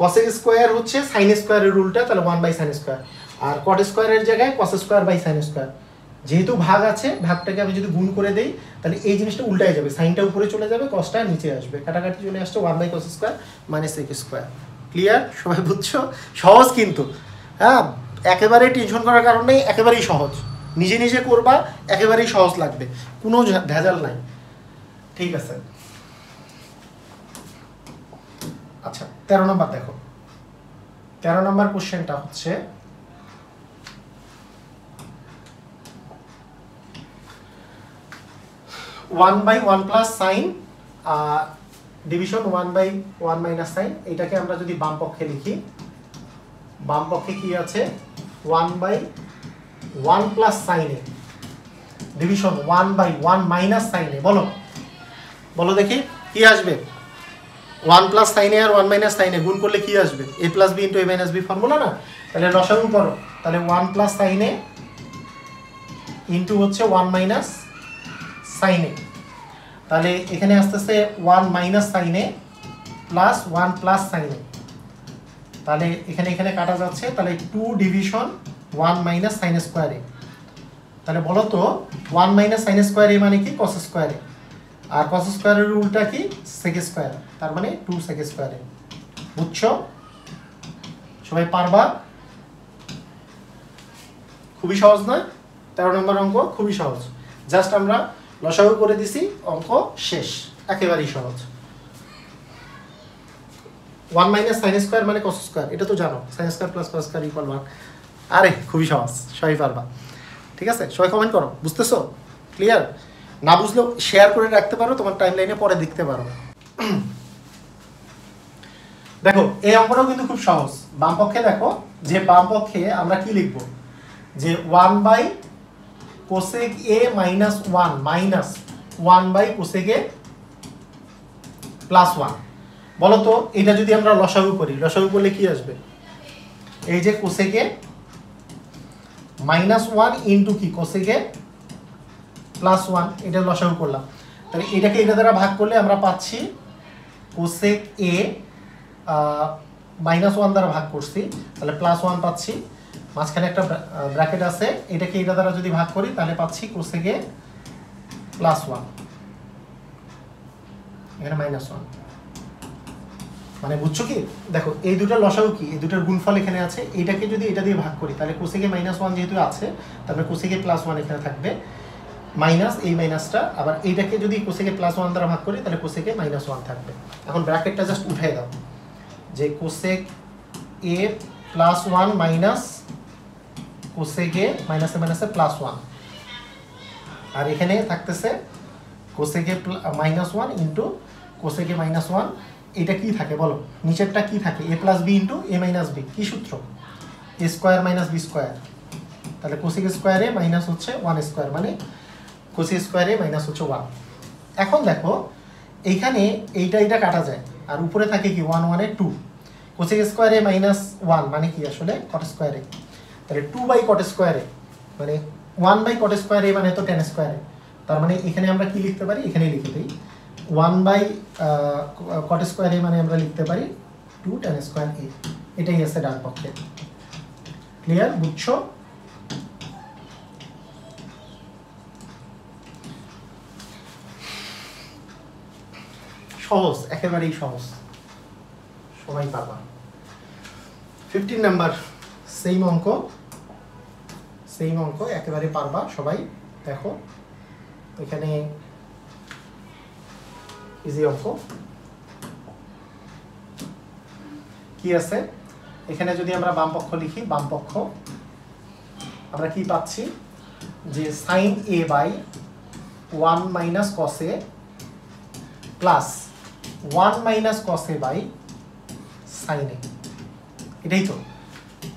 কসেক স্কোয়ার হচ্ছে সাইন স্কোয়ারের উল্টা, তাহলে 1 বাই সাইন স্কোয়ার, আর কট স্কোয়ারের জায়গায় cos square by sine square. যেহেতু ভাগ আছে, ভাগটাকে আমি যদি গুণ করে দেই তাহলে এই জিনিসটা উল্টায় যাবে, সাইনটা উপরে চলে যাবে, কসটা নিচে আসবে, কাটাকাটি চলে আসছে 1 by cos square minus sec square. Clear? সবাই বুঝছো? সহজ কিন্তু, হ্যাঁ একেবারে টেনশন করার কারণে একেবারেই সহজ, নিজে নিজে করবা একেবারেই সহজ লাগবে, কোনো ভেজাল নাই, ঠিক আছে? আচ্ছা 13 নম্বর দেখো, 13 নম্বর কোশ্চেনটা হচ্ছে 1 by 1 plus sine division 1/1 minus sine, এটাকে আমরা যদি বাম পক্ষে লিখি, বাম পক্ষে কি আছে 1/1 plus sine A, division 1/1 minus sine A. বলো বলো দেখি কি আসবে? 1 প্লাস সাইন এ আর 1 মাইনাস সাইন এ গুণ করলে কি আসবে? a plus B into a minus B formula না? তাহলে লসাগু করো, তাহলে 1 প্লাস সাইন এ ইন্টু হচ্ছে 1 মাইনাস সাইন এ, তাহলে এখানে আসতেছে 1 মাইনাস সাইন এ প্লাস 1 প্লাস সাইন এ, তাহলে এখানে এখানে কাটা যাচ্ছে, তাহলে 2 ডিভিশন 1 মাইনাস সাইন স্কোয়ার এ। তাহলে বলো তো 1 মাইনাস সাইন স্কোয়ার এ মানে কি? কস স্কোয়ার এ, আর কস স্কোয়ারের উল্টা কি? সেক স্কোয়ার, তার মানে 2 সেক স্কোয়ার এ। বুঝছো? সবাই পারবা? খুবই সহজ না? 13 নম্বর অঙ্ক খুবই সহজ, জাস্ট আমরা লসাগু করে দিছি, অঙ্ক শেষ, একেবারেই সহজ। 1 মাইনাস সাইন স্কোয়ার মানে কস স্কোয়ার, এটা তো জানো, sine square plus cos square equal 1। আরে খুবই সহজ, সবাই পারবা। ঠিক আছে, সবাই কমেন্ট করো, বুঝতেছো? ক্লিয়ার? না বুঝলেও শেয়ার করে রাখতে পারো, তোমার টাইম লাইনে পরে দেখতে পারো। দেখো এই অঙ্কটাও কিন্তু খুব সহজ। বাম পক্ষে দেখো, যে বাম পক্ষে আমরা কি লিখব? যে 1 cosec A minus 1 minus 1 cosec A plus 1। বলো তো এটা যদি আমরা লসাগু করি, লসাগু করলে কি আসবে? এই যে কোসেক এ মাইনাস 1 ইন্টু কি? কোসেক এ প্লাস 1, এটা লসাগু করলাম। তাহলে এটাকে এটা দ্বারা ভাগ করলে আমরা পাচ্ছি কোসেক এ মাইনাস 1 দ্বারা ভাগ করছি, তাহলে প্লাস 1 পাচ্ছি, মাঝখানে একটা ব্র্যাকেট আছে, এটাকে এটা দ্বারা যদি ভাগ করি তাহলে পাচ্ছি কোসেক এ প্লাস 1, এখানে মাইনাস 1। মানে বুঝছো কি? দেখো এই দুটার লসাগু কি? এই দুটার গুণফল এখানে আছে, এটাকে যদি এটা দিয়ে ভাগ করি তাহলে কোসেক এ মাইনাস 1 যেহেতু আছে, তাহলে কোসেক এ প্লাস 1 এখানে থাকবে, মাইনাস এই মাইনাসটা, আবার এইটাকে যদি কোসেক এ প্লাস 1 দ্বারা ভাগ করি তাহলে কোসেক এ মাইনাস 1 থাকবে। এখন ব্র্যাকেটটা জাস্ট উঠাই দাও, যে কোসেক এ প্লাস 1 মাইনাস কোসেক এ মাইনাসে মাইনাসে প্লাস 1, আর এখানে থাকতেছে cosec A minus 1 into cosec A minus 1। এটা কি থাকে বলো? নিচেরটা কি থাকে? এ plus B into a minus B. কি সূত্র? এ স্কোয়ার মাইনাস বি স্কোয়ার। তাহলে কোসেক স্কোয়ারে মাইনাস হচ্ছে 1 স্কোয়ার, মানে কোসেক স্কোয়ারে মাইনাস হচ্ছে 1। এখন দেখো এইখানে এইটা এটা কাটা যায়, আর উপরে থাকে কি? 1 1 এ 2। কোসেক স্কোয়ারে মাইনাস 1 মানে কি আসলে? কট স্কোয়ারে। তাহলে 2 বাই কট স্কোয়ারে মানে 1 বাই কট স্কোয়ারে মানে তো টেন স্কোয়ারে। তার মানে এখানে আমরা কি লিখতে পারি? এখানে লিখে দিই 1 বাই কট স্কোয়ারে মানে আমরা লিখতে পারি 2 টেন স্কোয়ার এ। এটাই আছে ডান পক্ষে। ক্লিয়ার? বুঝছো? সহজ, একেবারেই সহজ, সবাই পারবা। 15 নাম্বার সেম অঙ্ক, একেবারে পারবা সবাই। দেখো এখানে ইজি অঙ্ক কি আছে? এখানে যদি আমরা বাম পক্ষ লিখি, বাম পক্ষ আমরা কি পাচ্ছি? যে sine a by 1 minus cos a plus 1 minus cos a by sine a, এটাই তো।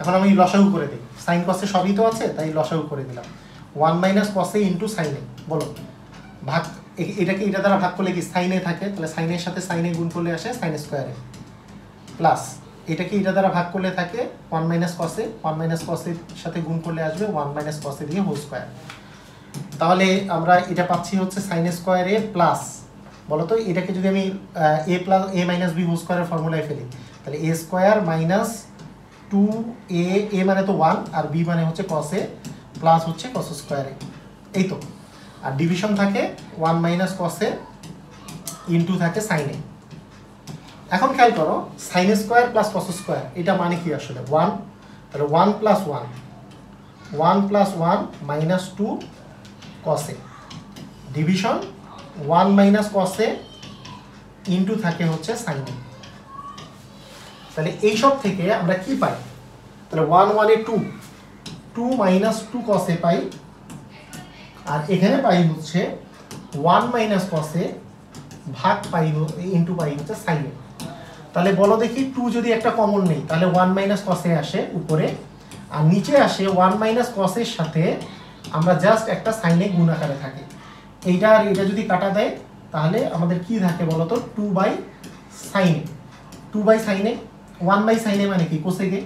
এখন আমি লসাগু করে দিই, সাইন কসে সবই তো আছে, তাই লসাগু করে দিলাম। 1 minus cos A into sign A. বলো ভাগ, এটাকে এটা দ্বারা ভাগ করলে কি? সাইন এ থাকে, তাহলে সাইনের সাথে সাইন এ গুণ করলে আসে সাইন স্কোয়ারে, প্লাস এটাকে এটা দ্বারা ভাগ করলে থাকে 1 মাইনাস কস এ, 1 মাইনাস কস এর সাথে গুণ করলে আসবে 1 মাইনাস কস এ দিয়ে হোল স্কোয়ার। তাহলে আমরা এটা পাচ্ছি হচ্ছে সাইন স্কোয়ার এ প্লাস, বলো তো এটাকে যদি আমি এ প্লাস এ মাইনাস বি হোল স্কোয়ারের ফর্মুলায় ফেলি, তাহলে এ স্কোয়ার মাইনাস 2 এ মানে তো 1 আর বি মানে হচ্ছে কস এ প্লাস হচ্ছে কস স্কোয়ার এ, এই তো। আর ডিভিশন থাকে 1 মাইনাস কস এ ইন্টু থাকে সাইন এ। এখন খেয়াল করো, sine square plus cos square এটা মানে কি আসলে? 1, তাহলে 1 প্লাস 1, 1 প্লাস 1 মাইনাস 2 কস এ, ডিভিশন 1 মাইনাস কস এ ইন্টু থাকে হচ্ছে সাইন এ। তাহলে এইসব থেকে আমরা কি পাই? তাহলে 1 1 এ 2, 2 মাইনাস 2 কস এ পাই, আর এখানে পাই হচ্ছে 1 মাইনাস কস এ ভাগ পাই ইন্টু পাই হচ্ছে সাইন এ। তাহলে বলো দেখি 2 যদি একটা কমন নেই তাহলে 1 মাইনাস কস এ আসে উপরে, আর নিচে আসে 1 মাইনাস কস এর সাথে আমরা জাস্ট একটা সাইন এ গুণ আকারে থাকে। এইটা আর এটা যদি কাটা দেয় তাহলে আমাদের কি থাকে বলো তো 2 by sine a. 2 by sine a 1 by sine a মানে কি কোসেক এ,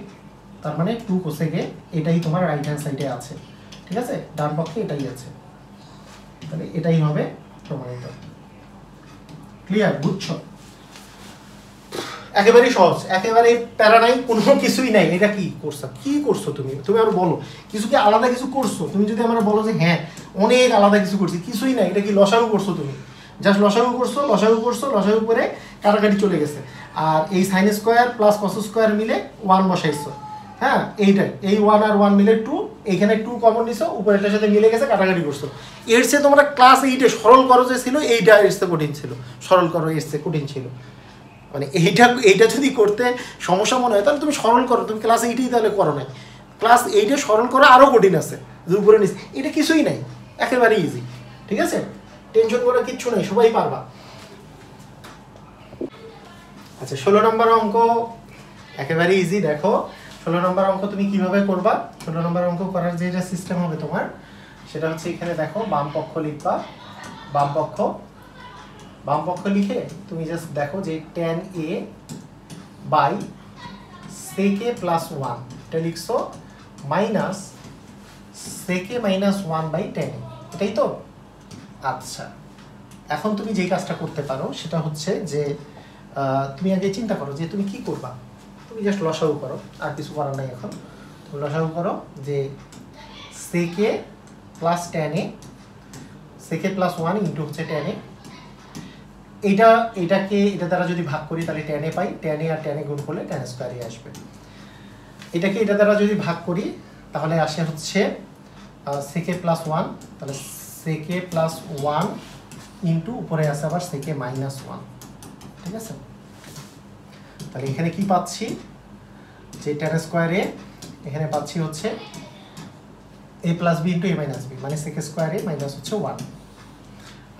তার মানে 2 কোসেক এ, এটাই তোমার রাইট হ্যান্ড সাইডে আছে। ঠিক আছে, ডান পক্ষে এটাই আছে, তাহলে এটাই হবে প্রমাণিত। ক্লিয়ার, বুঝছো? একেবারেই সহজ, একেবারে প্যারা নাই, কোনো কিছুই নাই। এটা কি করছো তুমি আরো বলো, কিছু কি আলাদা কিছু করছো? তুমি যদি আমরা বলো যে হ্যাঁ অনেক আলাদা কিছু করছি, কিছুই নাই। এটা কি লসাগু করছো তুমি? জাস্ট লসাগু লসাগু করে কাটাকাটি চলে গেছে, আর এই sine square plus cos square মিলে 1 বসাইছো। হ্যাঁ, এইটাই, এই 1 আর 1 মিলে 2, এইখানে 2 কমন নিছো, উপরেরটার সাথে মিলে গেছে, কাটাকাটি করছো। এর চেয়ে তোমরা ক্লাস 8-এ সরল করো যে ছিল, এইটা এর চেয়ে কঠিন ছিল। সরল করো এর চেয়ে কঠিন ছিল, মানে এইটা যদি করতে সমস্যা মনে হয় তাহলে তুমি সরল করো। তুমি ক্লাস 8-এই তাহলে করো নাই, ক্লাস 8-এ সরল করা আরও কঠিন আছে, উপরে নিচ এটা কিছুই নাই, একেবারে ইজি। ঠিক আছে, টেনশন করার কিচ্ছু নেই, সবাই পারবা। আচ্ছা, 16 নম্বর অঙ্ক একেবারে ইজি। দেখো 16 নম্বর অঙ্ক তুমি কিভাবে করবা। 16 নম্বর অঙ্ক করার যেটা সিস্টেম হবে তোমার, সেটা হচ্ছে এখানে দেখো বাম পক্ষ লিখবা। বাম পক্ষ লিখে তুমি জাস্ট দেখো যে tan a by sec a plus 1 এটা লিখছো, minus sec a minus 1 by tan a, এটাই তো? আচ্ছা, এখন তুমি যে কাজটা করতে পারো সেটা হচ্ছে যে তুমি আগে চিন্তা করো যে তুমি কি করবা। তুমি জাস্ট লসাগু করো, আর কিছু করার নাই। এখন তুমি লসাগু করো যে sec a plus tan a, sec a plus 1 into হচ্ছে tan a। এটাকে এটা দ্বারা যদি ভাগ করি তাহলে tan a pi, tan a আর tan a গুণ করলে tan স্কয়ার a আসবে। এটাকে এটা দ্বারা যদি ভাগ করি তাহলে আসে হচ্ছে sec a প্লাস 1, তাহলে sec a প্লাস 1 ইন্টু উপরে আসে আবার sec a মাইনাস 1। ঠিক আছে, তাহলে এখানে কি পাচ্ছি যে tan স্কয়ার a, এখানে পাচ্ছি হচ্ছে a plus b into a minus b, মানে sec স্কয়ার a মাইনাস হচ্ছে 1,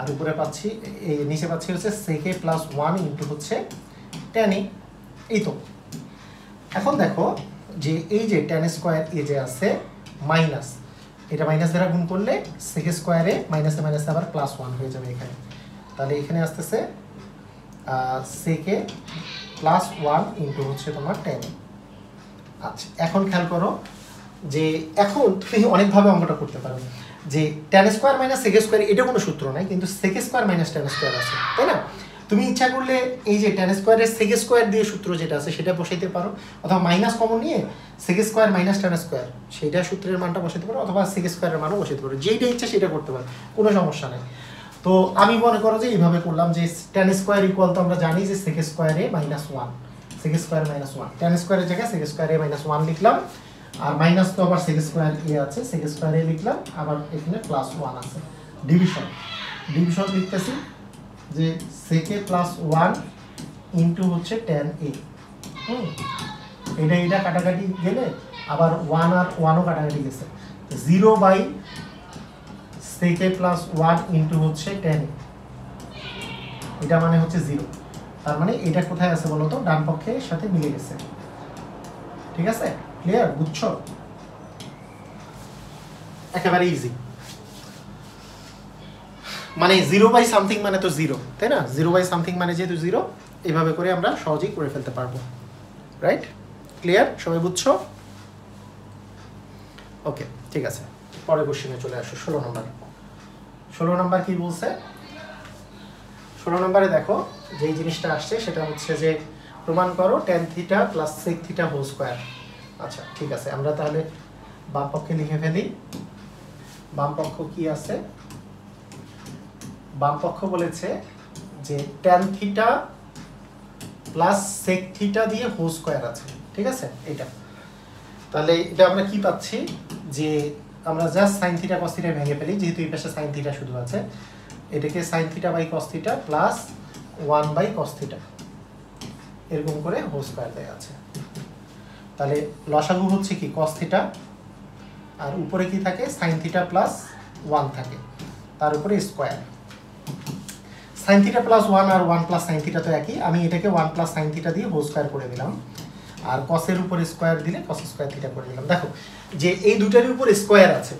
আর উপরে পাচ্ছি এই নিচে পাচ্ছি হচ্ছে sec a প্লাস 1 ইন্টু হচ্ছে tan a। এই তো, এখন দেখো যে এই যে tan স্কয়ার a যে আছে মাইনাস, এটা মাইনাস দ্বারা গুণ করলে sec স্কয়ার a মাইনাসে মাইনাসে আবার প্লাস 1 হয়ে যাবে এখানে। তাহলে এখানে আসতেছে sec a প্লাস 1 ইন্টু হচ্ছে তোমার tan a। আচ্ছা, এখন খেয়াল করো যে এখন তুমি অনেকভাবে অঙ্কটা করতে পারো, যে tan square minus sec square এটা কোনো সূত্র নাই, কিন্তু sec square minus tan square আছে, তাই না? তুমি ইচ্ছা করলে এই যে tan স্কয়ারের sec স্কয়ার দিয়ে সূত্র যেটা আছে সেটা বসাইতে পারো, অথবা মাইনাস কমন নিয়ে sec square minus tan square সেইটা সূত্রের মানটা বসাইতে পারো, অথবা sec স্কয়ারের মানও বসাইতে পারো, যেইটা ইচ্ছা সেটা করতে পারো, কোনো সমস্যা নেই। তো আমি মনে করো যে এইভাবে করলাম যে tan স্কয়ার ইকুয়াল তো আমরা জানি যে sec square a minus 1, sec square minus 1, tan স্কয়ারের জায়গায় sec স্কয়ার a মাইনাস 1 লিখলাম, আর মাইনাস তো আবার sec স্কয়ার a আছে, sec স্কয়ার a লিখলাম, আবার এখানে প্লাস 1 আছে। ডিভিশন লিখতেছি যে sec a প্লাস 1 ইনটু হচ্ছে tan a। এটা কাটাকাটি গেলে আবার 1 আর 1ও কাটাকাটি গেছে, 0 by sec a plus 1 into হচ্ছে tan a, এটা মানে হচ্ছে 0। তার মানে এটা কোথায় আছে বলো তো? ডান পক্ষের সাথে মিলে গেছে। ঠিক আছে, ক্লিয়ার, বুঝছো? একেবারে ইজি, মানে 0 বাই সামথিং মানে তো 0, তাই না? 0 বাই সামথিং মানে যেহেতু 0, এইভাবে করে আমরা সহজেই করে ফেলতে পারবো। রাইট, ক্লিয়ার, সবাই বুঝছো? ওকে, ঠিক আছে, পরের কোশ্চেনে চলে আসো। 16 নম্বর কি বলছে? 16 নম্বরে দেখো যেই জিনিসটা আসছে সেটা হচ্ছে যে প্রমাণ করো tan theta plus sec theta whole square. আচ্ছা, ঠিক আছে, আমরা তাহলে বাম পক্ষে লিখে ফেলি। বাম পক্ষ কি আছে? বাম পক্ষ বলেছে যে tan theta plus sec theta দিয়ে হোল স্কয়ার আছে। ঠিক আছে, এটা তাহলে এটা আমরা কি পাচ্ছি যে আমরা just sin theta cos theta ভেঙে ফেলি, যেহেতু এই পাশে sin থিটা শুধু আছে, এটাকে sin theta by cos theta plus 1 by cos theta এরকম করে হোল স্কয়ার দেয়া আছে। তাহলে লসাগু হচ্ছে কি cos থিটা, আর উপরে কি থাকে sin থিটা প্লাস 1 থাকে, তার উপরে স্কয়ার। সাইন থিটা প্লাস 1 আর 1 প্লাস সাইন থিটা তো একই, আমি এটাকে 1 প্লাস সাইন থিটা দিয়ে হোল স্কয়ার করে দিলাম, আর কসের উপর স্কয়ার দিলে কস স্কয়ার থিটা করে দিলাম। দেখো যে এই দুটার উপর স্কয়ার আছে,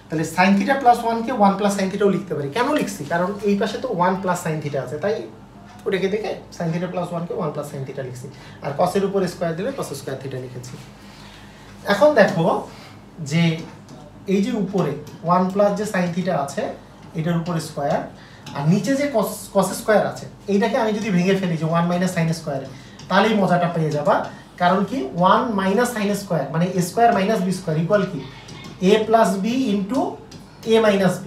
তাহলে সাইন থিটা প্লাস 1 কে 1 প্লাস সাইন থিটাও লিখতে পারি। কেন লিখছি? কারণ এই পাশে তো 1 প্লাস সাইন থিটা আছে, তাই ওটাকে দেখে সাইন থিটা প্লাস 1 কে 1 প্লাস সাইন থিটা লিখছি, আর কসের উপর স্কয়ার দিলে কস স্কয়ার থিটা লিখেছি। এখন দেখো যে এই যে উপরে 1 প্লাস যে সাইন থিটা আছে এটার উপর স্কয়ার, আর নিচে যে কস স্কয়ার আছে এইটাকে আমি যদি ভেঙে ফেলি যে 1 মাইনাস সাইন স্কয়ার, তাহলেই মজাটা পেয়ে যাবা। কারণ কি 1 মাইনাস সাইন স্কয়ার মানে a square minus b square equal কি a plus b into a minus b,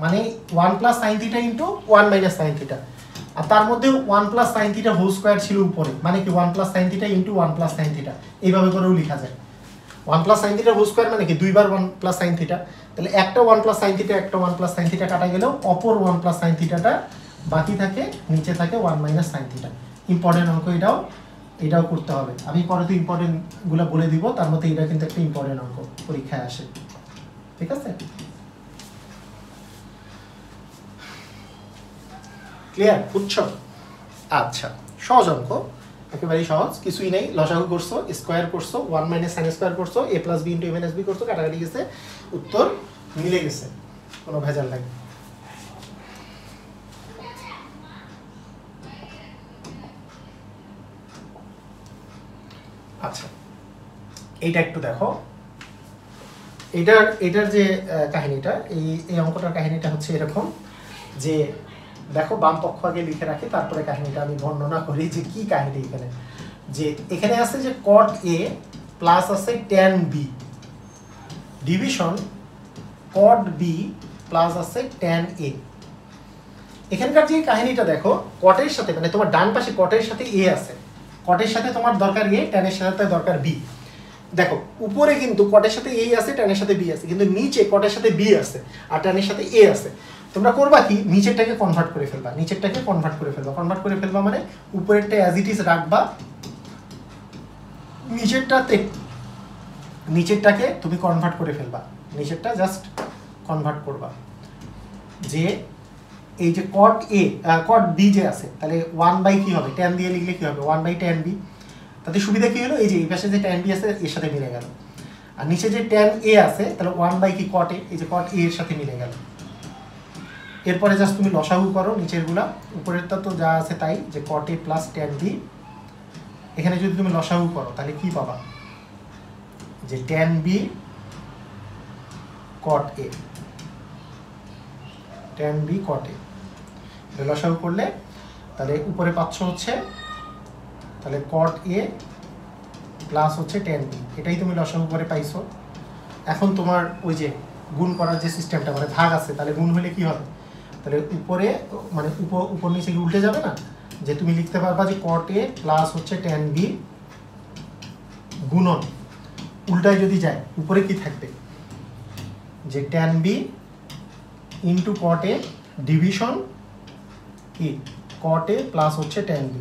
মানে 1 plus sine theta into 1 minus sine theta, আর তার মধ্যে 1 plus sine theta whole square ছিল উপরে, মানে কি 1 plus sine theta into 1 plus sine theta, এইভাবে করেও লেখা যায়। 1 plus sine theta whole square মানে কি দুইবার 1 প্লাস সাইন থিটা, তাহলে একটা 1 প্লাস সাইন থিটা একটা 1 প্লাস সাইন থিটা কাটা গেলেও অপর 1 প্লাস সাইন থিটাটা বাকি থাকে, নিচে থাকে 1 মাইনাস সাইন থিটা। ইম্পর্টেন্ট অঙ্ক এটাও করতে হবে, আমি পরে তো ইম্পর্টেন্ট গুলো বলে দিব, তার মধ্যে এটা কিন্তু একটা ইম্পর্টেন্ট অঙ্ক পরীক্ষায় আসে, ঠিক আছে? ক্লিয়ার? বুঝছো? আচ্ছা, সহজ অঙ্ক, একেবারেই সহজ, কিছুই নেই। লসাগু করছো, স্কয়ার করছো, 1 মাইনাস সাইন স্কয়ার করছো, a plus b into a minus b করছো, কাটাকাটি গেছে, উত্তর মিলে গেছে, কোনো ভেজাল নাই। আচ্ছা, এইটা একটু দেখো, এটার যে কাহিনীটা, এই অঙ্কটার কাহিনীটা হচ্ছে এরকম যে দেখো বাম পক্ষ আগে লিখে রাখি, তারপরে কাহিনীটা আমি বর্ণনা করি যে কি কাহিনী এখানে। যে এখানে আছে যে cot a প্লাস আছে tan b division cot b plus আছে tan a। এখানকার যে কাহিনীটা দেখো, cot এর সাথে মানে তোমার ডান পাশে cot এর সাথে a আছে, cot এর সাথে তোমার দরকার a, tan এর সাথে দরকার b। দেখো উপরে কিন্তু cot এর সাথে a আছে, tan এর সাথে b আছে, কিন্তু নিচে cot এর সাথে b আছে আর tan এর সাথে a আছে। তোমরা করবা কি, নিচেরটাকে কনভার্ট করে ফেলবা, কনভার্ট করে ফেলবা মানে উপরেরটা অ্যাজ ইট ইজ রাখবা, নিচেরটাকে তুমি কনভার্ট করে ফেলবা, নিচেরটা জাস্ট কনভার্ট করবা। যে এই যে cot b যে আছে, তাহলে 1 বাই কি হবে, tan দিয়ে লিখলে কি হবে 1 বাই tan b। তাতে সুবিধা কি হলো, এই যে এই পাশে যে tan b আছে এর সাথে মিলে গেল, আর নিচে যে tan a আছে তাহলে 1 বাই কি cot a, এই যে cot a এর সাথে মিলে গেল। এরপরে জাস্ট তুমি লসাগু করো নিচের গুলা, উপরেরটা তো যা আছে তাই, যে cot a plus tan b। এখানে যদি তুমি লসাগু করো তাহলে কি পাবা, যে tan b cot a, tan b cot a, লসাগু করলে তাহলে উপরে পাচ্ছ হচ্ছে তাহলে cot a প্লাস হচ্ছে tan b, এটাই তুমি লসাগু করে পাইছো। এখন তোমার ওই যে গুণ করার যে সিস্টেমটা মানে ভাগ আছে, তাহলে গুণ হলে কি হবে, তাহলে উপরে মানে উপর নিচে কি উল্টে যাবে না, যে তুমি লিখতে পারবা যে cot a প্লাস হচ্ছে tan b গুণন, উল্টায় যদি যায় উপরে কি থাকবে, যে tan b into cot a division কি cot a প্লাস হচ্ছে tan b।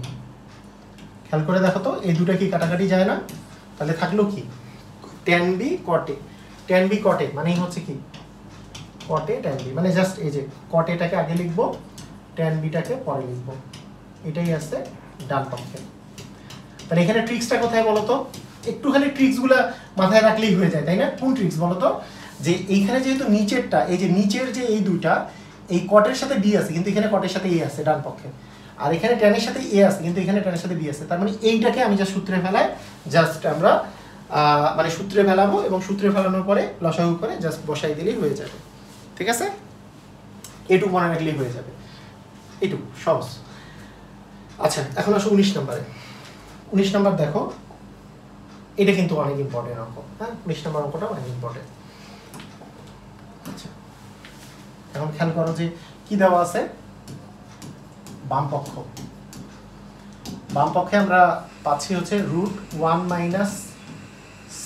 খেয়াল করে দেখো তো এই দুটো কি কাটাকাটি যায় না, তাহলে থাকলো কি tan b cot a, tan b cot a মানেই হচ্ছে কি cot a tan b, মানে জাস্ট এই যে cot a টাকে আগে লিখবো, tan b টাকে পরে লিখবো, এটাই আছে ডান পক্ষে। তাহলে এখানে ট্রিক্সটা কোথায় বলো তো, একটুখানি ট্রিক্সগুলো মাথায় রাখলেই হয়ে যায়, তাই না? কোন ট্রিক্স বলো তো, যে এইখানে যেহেতু নিচেরটা, এই যে নিচের যে এই দুইটা, এই cot এর সাথে b আছে কিন্তু এখানে cot এর সাথে a আছে ডান পক্ষে, আর এখানে tan এর সাথে a আছে কিন্তু এখানে tan এর সাথে b আছে, তার মানে এইটাকে আমি জাস্ট সূত্রে ফেলাই, জাস্ট আমরা মানে সূত্রে ফেলাবো, এবং সূত্রে ফেলানোর পরে লসাগু করে জাস্ট বসাই দিলেই হয়ে যাবে, ঠিক আছে? এটুকু মনে রাখলেই হয়ে যাবে, এটুকু সহজ। আচ্ছা, এখন আসো 19 নম্বরে। 19 নম্বর দেখো, এটা কিন্তু অনেক ইম্পর্টেন্ট অঙ্ক, হ্যাঁ 19 নম্বর অঙ্কটা অনেক ইম্পর্টেন্ট। আচ্ছা, এখন খেয়াল করো যে কি দেওয়া আছে, বাম পক্ষে আমরা পাচ্ছি হচ্ছে √1 minus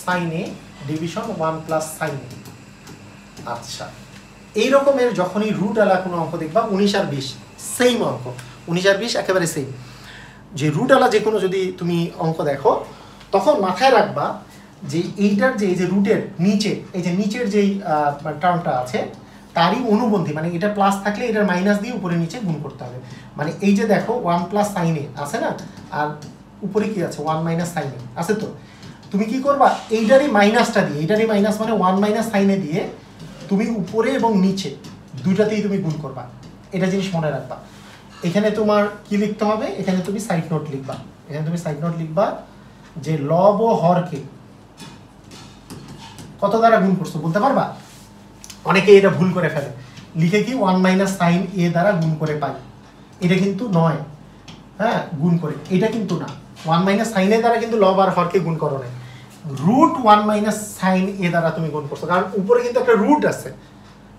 sine A division 1 plus sine এ। আচ্ছা, এই রকমের যখনই রুট আলা কোনো অঙ্ক দেখবা, 19 আর 20 সেম অঙ্ক, 19 আর 20 একেবারে সেম, যে রুট আলা যে কোনো যদি তুমি অঙ্ক দেখো তখন মাথায় রাখবা যে এইটার যে এই যে রুটের নিচে, এই যে নিচের যেই টার্মটা আছে, তারই অনুবন্ধী, মানে এটা প্লাস থাকলে এটার মাইনাস দিয়ে উপরে নিচে গুণ করতে হবে। মানে এই যে দেখো 1 প্লাস সাইন এ আছে না, আর উপরে কি আছে 1 মাইনাস সাইন এ আছে, তো তুমি কি করবা এইটারই মাইনাসটা দিয়ে, এইটারই মাইনাস মানে 1 মাইনাস সাইন এ দিয়ে তুমি উপরে এবং নিচে দুইটাতেই তুমি গুণ করবা। এটা জিনিস মনে রাখবা। এখানে তোমার কি লিখতে হবে, এখানে তুমি সাইড নোট লিখবা, এখানে তুমি সাইড নোট লিখবা যে লব ও হরকে কত দ্বারা গুণ করছো বলতে পারবা? অনেকে এটা ভুল করে ফেলে, লিখে কি 1 মাইনাস সাইন এ দ্বারা গুণ করে পাই, এটা কিন্তু নয়। হ্যাঁ, গুণ করে, এটা কিন্তু না। 1 মাইনাস সাইন এ দ্বারা কিন্তু লব আর হরকে গুণ করো না, রুট 1 মাইনাস সাইন এ দ্বারা তুমি গুণ করছো, কারণ উপরে কিন্তু একটা রুট আছে।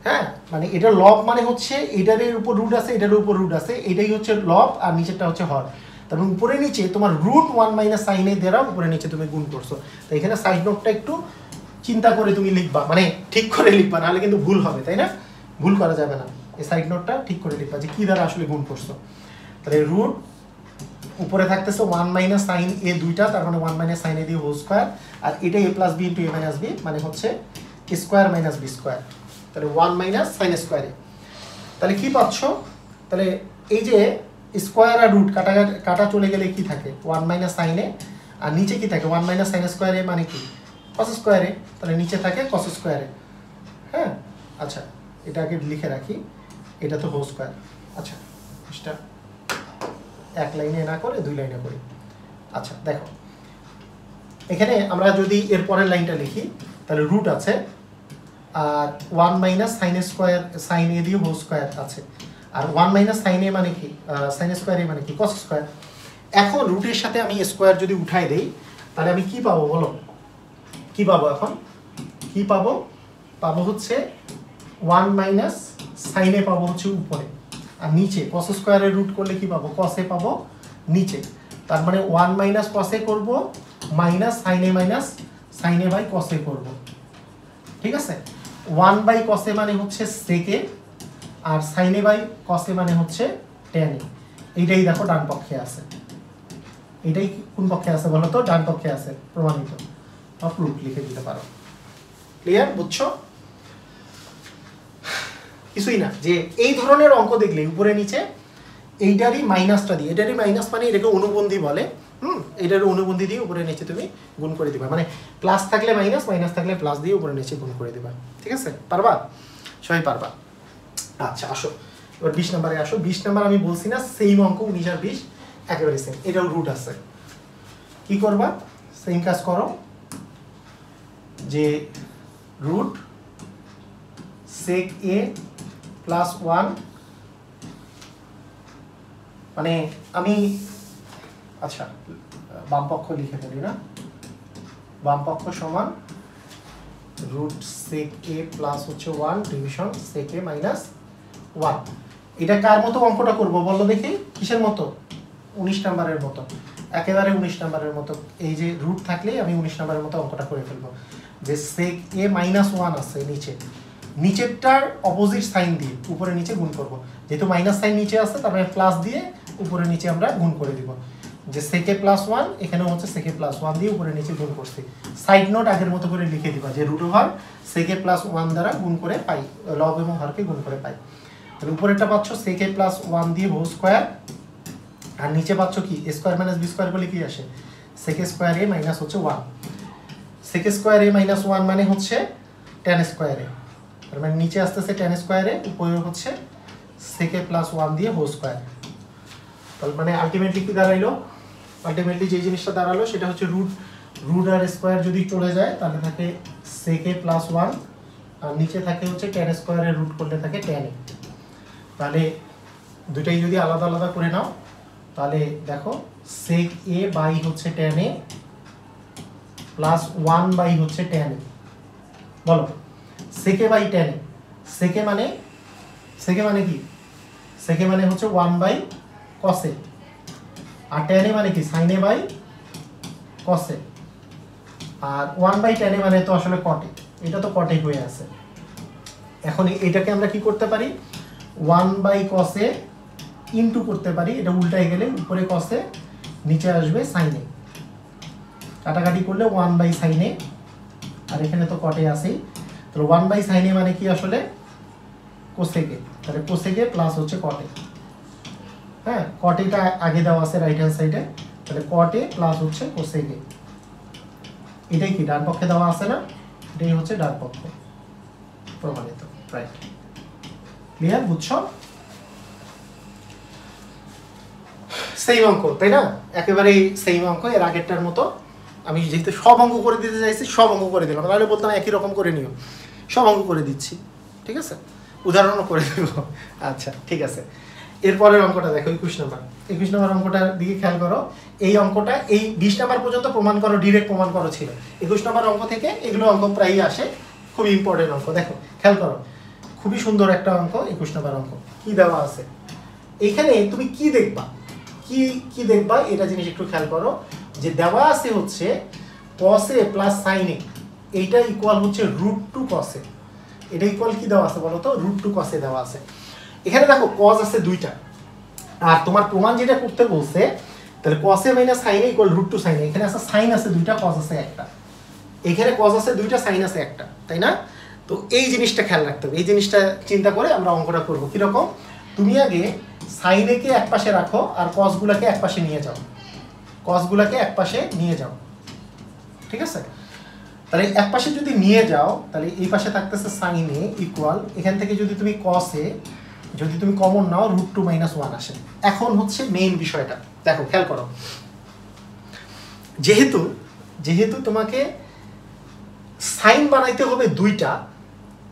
হ্যাঁ, মানে এটা লব মানে হচ্ছে এটার উপর রুট আছে, এটার উপর রুট আছে, এটাই হচ্ছে লব আর নিচেরটা হচ্ছে হর। তারপর উপরে নিচে তোমার রুট 1 মাইনাস সাইন এ দ্বারা উপরে নিচে তুমি গুণ করছো। তো এখানে সাইড নোটটা একটু চিন্তা করে তুমি লিখবা, মানে ঠিক করে লিখবা, নাহলে কিন্তু ভুল হবে, তাই না? ভুল করা যাবে না। এই সাইড নোটটা ঠিক করে লিখবা যে কি দ্বারা আসলে গুণ করছো। তাহলে রুট উপরে থাকতেছে 1 মাইনাস সাইন এ দুইটা, তার মানে 1 মাইনাস সাইন এ দিয়ে হোল স্কয়ার, আর এটা a plus B into a minus B, মানে হচ্ছে a square minus B square. তাহলে 1 মাইনাস সাইন স্কয়ারে, তাহলে কি পাচ্ছ? তাহলে এই যে স্কয়ার আর রুট কাটা চলে গেলে কি থাকে 1 মাইনাস সাইন এ, আর নিচে কি থাকে 1 মাইনাস সাইন স্কয়ারে, মানে কি কস স্কয়ারে, তাহলে নিচে থাকে কস স্কয়ারে। হ্যাঁ, আচ্ছা এটাকে লিখে রাখি, এটা তো হোল স্কয়ার। আচ্ছা এটা এক লাইনে না করে 2 লাইনে করি। আচ্ছা দেখো, এখানে আমরা যদি এর পরের লাইনটা লিখি, তাহলে রুট আছে আর 1 মাইনাস সাইন স্কয়ার, সাইন এ দিয়ে হোল স্কয়ার আছে, আর 1 মাইনাস সাইন এ মানে কি, সাইন স্কয়ার এ মানে কি কস স্কয়ার। এখন রুটের সাথে আমি স্কয়ার যদি উঠাই দেই, তাহলে আমি কি পাবো বলো? কি পাবো এখন? কি পাবো? পাবো হচ্ছে 1 মাইনাস সাইন এ পাবো হচ্ছে উপরে, আর নিচে কস স্কয়ারের রুট করলে কি পাবো? কস এ পাবো নিচে। তার মানে 1 মাইনাস কস এ করব minus sine a by cos a করব। ঠিক আছে, 1 বাই কস এ মানে হচ্ছে sec এ, আর sine a by cos a মানে হচ্ছে tan এ। এইটাই দেখো ডান পক্ষে আছে, এটাই কোন পক্ষে আছে বলো তো? ডান পক্ষে আছে, প্রমাণিত। প্রুফ লিখে দিতে পারো। ক্লিয়ার? বুঝছো? কিছুই না, যে এই ধরনের অঙ্ক দেখলে উপরে নিচে এইটারই মাইনাসটা দিয়ে, এটারই মাইনাস মানে এটাকে অনুবন্ধী বলে, এটার অনুবন্ধী দিয়ে উপরে নিচে তুমি গুণ করে দিবা, মানে প্লাস থাকলে মাইনাস, মাইনাস থাকলে প্লাস দিয়ে উপরে নিচে গুণ করে দিবা। ঠিক আছে, পারবা? সবাই পারবা? আচ্ছা আসো এবার 20 নম্বরে আসো। 20 নম্বর আমি বলছি না সেম অঙ্ক, 19 আর 20 একেবারে সেম, এটাও রুট আছে। কি করবা? সেম কাজ করো, যে রুট sec a প্লাস 1, মানে আমি আচ্ছা বাম পক্ষ লিখে ফেলি না, বাম পক্ষ সমান রুট sec a প্লাস হচ্ছে 1 ডিভিশন sec a মাইনাস 1। এটা কার মতো অঙ্কটা করবো বলো দেখি? কিসের মতো? 19 নাম্বারের মতো, একেবারে 19 নাম্বারের মতো। এই যে রুট থাকলেই আমি 19 নাম্বারের মতো অঙ্কটা করে ফেলবো, যে sec a মাইনাস 1 আছে নিচে, নিচেরটার অপোজিট সাইন দিয়ে উপরে নিচে গুণ করব। যেহেতু মাইনাস সাইন নিচে আছে, তার মানে প্লাস দিয়ে উপরে নিচে আমরা গুণ করে দিব, যে sec a প্লাস 1, এখানেও হচ্ছে sec a প্লাস 1 দিয়ে উপরে নিচে গুণ করছি। সাইড নোট আগের মতো করে লিখে দিবা যে root over sec a plus 1 দ্বারা গুণ করে পাই, লব এবং হরকে গুণ করে পাই। তাহলে উপরেরটা পাচ্ছ sec a প্লাস 1 দিয়ে হোল স্কয়ার, আর নিচে পাচ্ছ কি a square minus b square বলে কি আসে sec a square a minus হচ্ছে 1। sec a square a minus 1 মানে হচ্ছে tan স্কয়ার a, তার মানে নিচে আসতেছে tan স্কয়ার a, উপরে হচ্ছে sec a প্লাস 1 দিয়ে হোল স্কয়ার। তার মানে আলটিমেটলি কি দাঁড়াইলো? আলটিমেটলি যে জিনিসটা দাঁড়ালো সেটা হচ্ছে রুট আর স্কয়ার যদি চলে যায় তাহলে থাকে sec a প্লাস 1, আর নিচে থাকে হচ্ছে tan স্কয়ারের রুট করলে থাকে tan a। তাহলে দুটাই যদি আলাদা আলাদা করে নাও, তাহলে দেখো sec a বাই হচ্ছে tan a প্লাস 1 বাই হচ্ছে tan a। বলো sec a by tan a, sec a মানে কি? sec a মানে হচ্ছে 1 বাই cos a, আর tan a মানে কি? sin a by cos a, আর 1 বাই tan a মানে তো আসলে cot a, এটা তো cot a হয়ে আছে। এখন এটাকে আমরা কি করতে পারি? 1 বাই cos a ইনটু করতে পারি, এটা উল্টায় গেলে উপরে cos a নিচে আসবে sin a, কাটাকাটি করলে 1 বাই sin a, আর এখানে তো cot a আছেই। তাহলে 1 বাই sin a মানে কি আসলে কোসেকে, তাহলে কোসেকে প্লাস হচ্ছে কটে। হ্যাঁ, কটেটা আগে দেওয়া আছে রাইট হ্যান্ড সাইডে, তাহলে কটে প্লাস হচ্ছে কোসেকে। এটাই কি ডান পক্ষে দেওয়া আছে না, এটাই হচ্ছে ডান পক্ষ, প্রমাণিত। রাইট, ক্লিয়ার, বুঝছো? সেম অঙ্ক তাই না, একেবারেই সেম অঙ্ক, এর আগেরটার মতো। আমি যেহেতু সব অঙ্ক করে দিতে চাইছি সব অঙ্ক করে দিলাম, তাহলে বলতাম একই রকম করে নিও, সব অঙ্ক করে দিচ্ছি, ঠিক আছে, উদাহরণও করে দেব। আচ্ছা ঠিক আছে, এরপরের অঙ্কটা দেখো 21 নম্বর। 21 নম্বর অঙ্কটার দিকে খেয়াল করো। এই অঙ্কটা এই 20 নম্বর পর্যন্ত প্রমাণ করো, ডিরেক্ট প্রমাণ করো ছিল। 21 নম্বর অঙ্ক থেকে এগুলো অঙ্ক প্রায়ই আসে, খুবই ইম্পর্টেন্ট অঙ্ক। দেখো খেয়াল করো, খুবই সুন্দর একটা অঙ্ক। 21 নম্বর অঙ্ক কি দেওয়া আছে এইখানে, তুমি কি দেখবা, কি দেখবা এটা জিনিস একটু খেয়াল করো। যে দেওয়া আছে হচ্ছে cos a plus sin a, এইটা ইকুয়াল হচ্ছে √2 cos a। এটা ইকুয়াল কি দেওয়া আছে বলো তো, √2 cos a দেওয়া আছে। এখানে দেখো cos আছে দুইটা, আর তোমার প্রমাণ যেটা করতে বলছে, তাহলে cos a minus sin a equal √2 sin a। এখানে আছে sin আছে দুইটা, cos আছে একটা, এখানে cos আছে দুইটা, sin আছে একটা, তাই না? তো এই জিনিসটা খেয়াল রাখতে হবে, এই জিনিসটা চিন্তা করে আমরা অঙ্কটা করবো। কিরকম, তুমি আগে sin a কে এক পাশে রাখো আর cos গুলাকে এক পাশে নিয়ে যাও, cos গুলাকে এক পাশে নিয়ে যাও, ঠিক আছে? তাহলে এক পাশে যদি নিয়ে যাও, তাহলে এই পাশে থাকতেছে sin a ইকুয়াল, এখান থেকে যদি তুমি cos a যদি তুমি কমন নাও √2 - 1 আসে। এখন হচ্ছে মেইন বিষয়টা, দেখো খেয়াল করো, যেহেতু তোমাকে সাইন বানাইতে হবে দুইটা,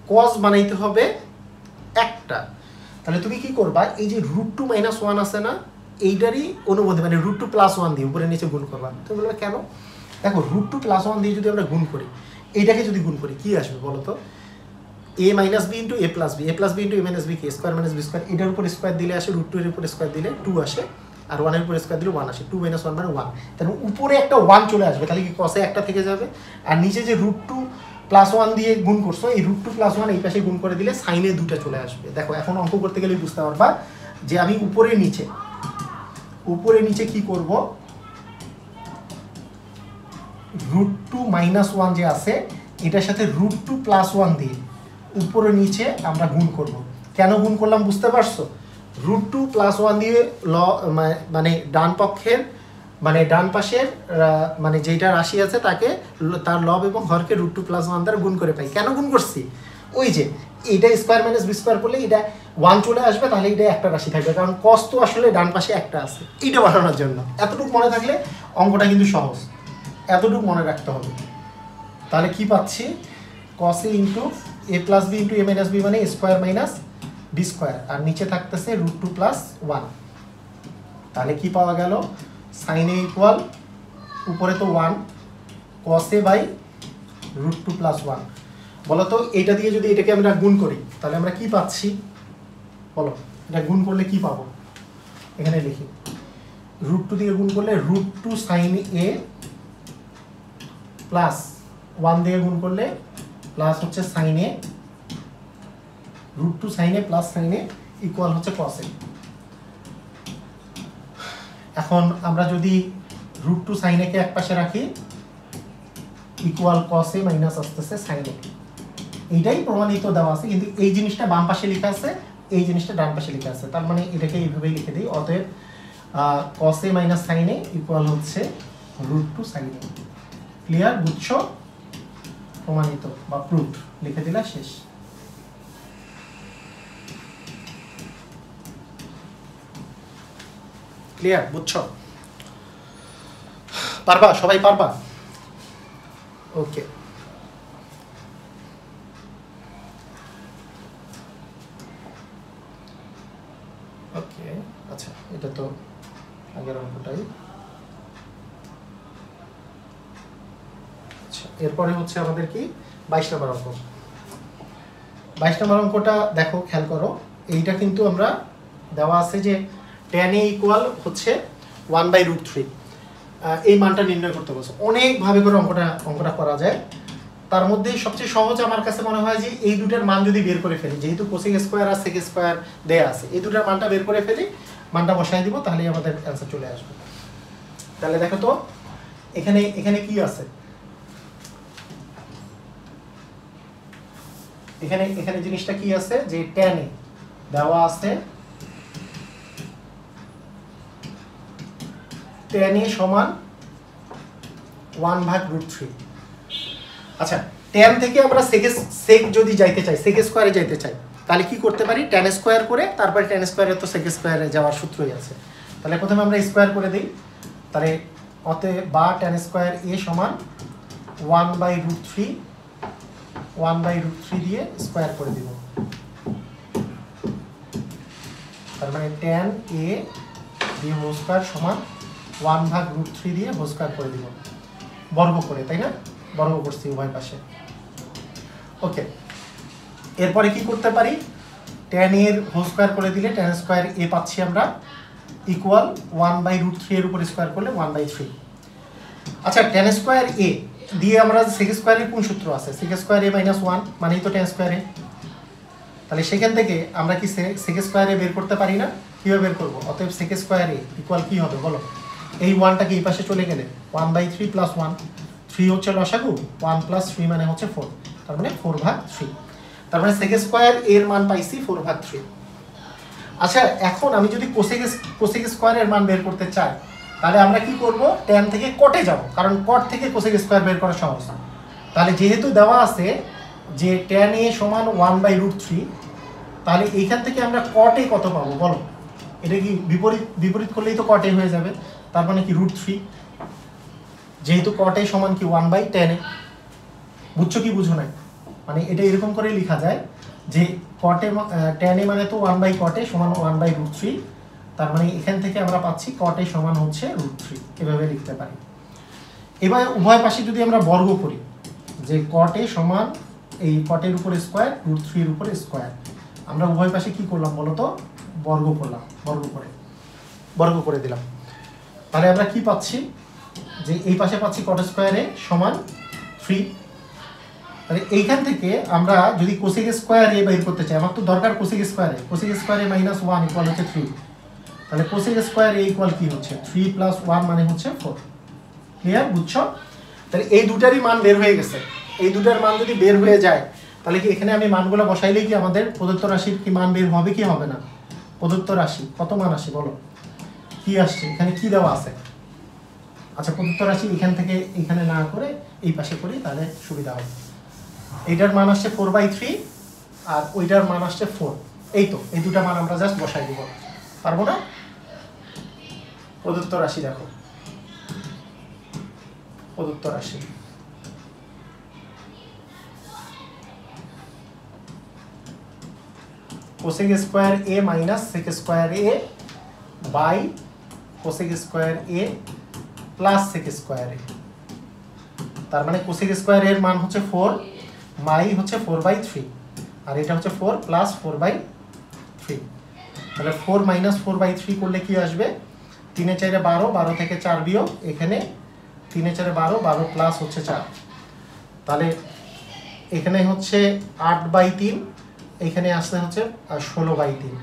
cos বানাইতে হবে একটা, তাহলে তুমি কি করবা, এই যে √2 - 1 আছে না, এইটারই অনুবন্ধী মানে √2 + 1 দিয়ে উপরে নিচে গুণ করবা। তুমি বলবে কেন? দেখো √2 + 1 দিয়ে যদি আমরা গুণ করি, এইটাকে যদি গুণ করি কি আসবে বলো তো, a - b * a + b, a + b * a - b কি স্কয়ার - b স্কয়ার, এটার উপর স্কয়ার দিলে আসে √2 এর উপর স্কয়ার দিলে 2 আসে, আর 1 এর উপর স্কয়ার দিলে 1 আসে, 2 - 1 মানে 1। তাহলে উপরে একটা 1 চলে আসবে, তাহলে কি cos এ একটা থেকে যাবে, আর নিচে যে √2 + 1 দিয়ে গুণ করছো, এই √2 + 1 এই পাশে গুণ করে দিলে সাইনে দুটো চলে আসবে। দেখো এখন অঙ্ক করতে গেলে বুঝতে পারবা যে আমি উপরে নিচে কি করব, √2 - 1 যে আছে এটার সাথে √2 + 1 দিয়ে উপরে নিচে আমরা গুণ করব। কেন গুণ করলাম বুঝতে পারছো? √2 + 1 দিয়ে মানে ডান পক্ষের মানে ডান পাশের মানে যেটা রাশি আছে তাকে তার লব এবং হরকে √2 + 1 দ্বারা গুণ করে পাই। কেন গুণ করছি? ওই যে এটা স্কয়ার - b স্কয়ার করলে এটা 1 চলে আসবে, তাহলে এটা একটা রাশি থাকবে, কারণ cos তো আসলে ডান পাশে একটা আছে, এইটা বানানোর জন্য। এতটুকু মনে থাকলে অঙ্কটা কিন্তু সহজ, এতটুকু মনে রাখতে হবে। তাহলে কি পাচ্ছি, cos a * a + b * a - b মানে স্কয়ার - b স্কয়ার, আর নিচে থাকতেছে √2 + 1। তাহলে কি পাওয়া গেল, sin a ইকুয়াল উপরে তো 1 cos a √2 + 1। বলো তো এটা দিয়ে যদি এটাকে আমরা গুণ করি তাহলে আমরা কি পাচ্ছি বলো, এটা গুণ করলে কি পাবো, এখানে লিখি √2 দিয়ে গুণ করলে √2 sin a প্লাস 1 দিয়ে গুণ করলে প্লাস হচ্ছে sin a, √2 sin a plus sin a equal হচ্ছে cos a। এখন আমরা যদি √2 sin a কে এক পাশে রাখি ইকুয়াল cos a মাইনাস আসতেছে sin a, এইটাই প্রমাণিত দেওয়া আছে, কিন্তু এই জিনিসটা বাম পাশে লেখা আছে, এই জিনিসটা ডান পাশে লেখা আছে, তার মানে এটাকে এইভাবেই লিখে দিই। অতএব cos a - sin a equal হচ্ছে √2 sin a। ক্লিয়ার, বুঝছো? প্রমাণিত বা প্রুফড লিখে দিলা, শেষ। ক্লিয়ার, বুঝছো? পারবা, সবাই পারবা? ওকে, ওকে আচ্ছা, এটা তো আগের অঙ্কটাই। আচ্ছা, এরপরে হচ্ছে আমাদের কি 22 নম্বর অঙ্ক। 22 নম্বর অঙ্কটা দেখো খেয়াল করো, এইটা কিন্তু আমরা দেওয়া আছে যে tan a ইকুয়াল হচ্ছে 1/√3, এই মানটা নির্ণয় করতে বলছে। অনেকভাবে করে অঙ্কটা করা যায়, তার মধ্যে সবচেয়ে সহজ আমার কাছে মনে হয় যে এই দুটার মান যদি বের করে ফেলি, যেহেতু কোসেক স্কয়ার আর সেক স্কয়ার দেয়া আছে, এই দুটার মানটা বের করে ফেলি, মানটা বসাই দিব, তাহলেই আমাদের অ্যান্সার চলে আসবে। তাহলে দেখো তো এখানে কি আছে, এখানে এখানে জিনিসটা কি আছে যে tan a দেওয়া আছে tan a সমান 1/√3। আচ্ছা tan থেকে আমরা sec যদি যাইতে চাই sec স্কয়ারে যাইতে চাই তাহলে কি করতে পারি tan স্কয়ার করে তারপর tan স্কয়ারে তো sec স্কয়ারে যাওয়ার সূত্রই আছে। তাহলে প্রথমে আমরা স্কয়ার করে দেই, তাহলে অতএব বা tan স্কয়ার a সমান 1/√3 দিয়ে স্কয়ার করে দিব। তার মানে tan a দিয়ে হোল স্কয়ার সমান 1/√3 দিয়ে হোল স্কয়ার করে দিব, বর্গ করে, তাই না? বর্গ করছি উভয় পাশে। ওকে, এরপরে কি করতে পারি, tan a এর হোল স্কয়ার করে দিলে tan স্কয়ার a পাচ্ছি আমরা ইকুয়াল 1/√3 এর উপর স্কয়ার করলে 1/3। আচ্ছা tan স্কয়ার a দিয়ে আমরা sec স্কয়ারের কোন সূত্র আছে, sec স্কয়ার a - 1 মানেই তো tan স্কয়ার a। তাহলে সেখান থেকে আমরা কি sec স্কয়ার a বের করতে পারি না? কিভাবে বের করব? অতএব sec স্কয়ার a ইকুয়াল কি হবে বলো? এই 1টা কি এই পাশে চলে গেলে 1/3 + 1, 3 হচ্ছে লসাগু, 1 + 3 মানে হচ্ছে 4, তার মানে 4/3। তার মানে sec স্কয়ার এর মান পাইছি 4/3। আচ্ছা এখন আমি যদি cosec স্কয়ার এর মান বের করতে চাই তাহলে আমরা কি করব, tan থেকে cot এ যাব, কারণ cot থেকে cosec স্কয়ার বের করা সহজ। তাহলে যেহেতু দেওয়া আছে যে tan a সমান 1/√3, তাহলে এইখান থেকে আমরা cot a কত পাবো বলো? এটা কি বিপরীত করলেই তো cot a হয়ে যাবে, তার মানে কি √3, যেহেতু cot a সমান কি 1/tan a। বুঝছো কি বুঝো না? মানে এটা এরকম করে লেখা যায় যে cot a tan a মানে তো 1/cot a সমান 1/√3, তার মানে এখান থেকে আমরা পাচ্ছি cot a সমান হচ্ছে √3, এভাবে লিখতে পারি। এবার উভয় পাশে যদি আমরা বর্গ করি যে cot a সমান এই cot এর উপর স্কয়ার √3 এর উপর স্কয়ার, আমরা উভয় পাশে কি করলাম বলো তো, বর্গ করলাম, বর্গ করে দিলাম। তাহলে আমরা কি পাচ্ছি যে এই পাশে পাচ্ছি cot স্কয়ার a সমান 3। তাহলে এইখান থেকে আমরা যদি cosec স্কয়ার a বের করতে চাই, আমার তো দরকার cosec square a, cosec square a - 1 equal হচ্ছে 3। তাহলে cosec স্কয়ার a ইকুয়াল কি হচ্ছে 3 + 1 মানে হচ্ছে 4। ক্লিয়ার? বুঝছো? তাহলে এই দুটারই মান বের হয়ে গেছে। এই দুটার মান যদি বের হয়ে যায় তাহলে কি এখানে আমি মানগুলো বসাইলেই কি আমাদের প্রদত্ত রাশির কি মান বের হবে কি হবে না? প্রদত্ত রাশি কত মান আসে বলো, কি আসছে এখানে, কি দেওয়া আছে? আচ্ছা প্রদত্ত রাশি এখান থেকে এখানে না করে এই পাশে করি তাহলে সুবিধা হবে। এইটার মান আসছে 4/3 আর ওইটার মান আসছে 4। এই তো এই দুটা মান আমরা জাস্ট বসাই দিব, পারবো না? প্রদত্ত রাশি দেখো, প্রদত্ত রাশি cosec square a minus sec square a by cosec square a plus sec square a। তার মানে cosec স্কয়ার এর মান হচ্ছে 4, মাই হচ্ছে 4/3, আর এটা হচ্ছে 4 প্লাস 4/3। তাহলে 4 মাইনাস 4/3 করলে কি আসবে, 3 এ 4 এ 12, 12 থেকে 4 বিয়োগ, এখানে 3 এ 4 এ 12, 12 প্লাস হচ্ছে 4, তাহলে এখানে হচ্ছে 8/3, এখানে আসছে হচ্ছে 16/3।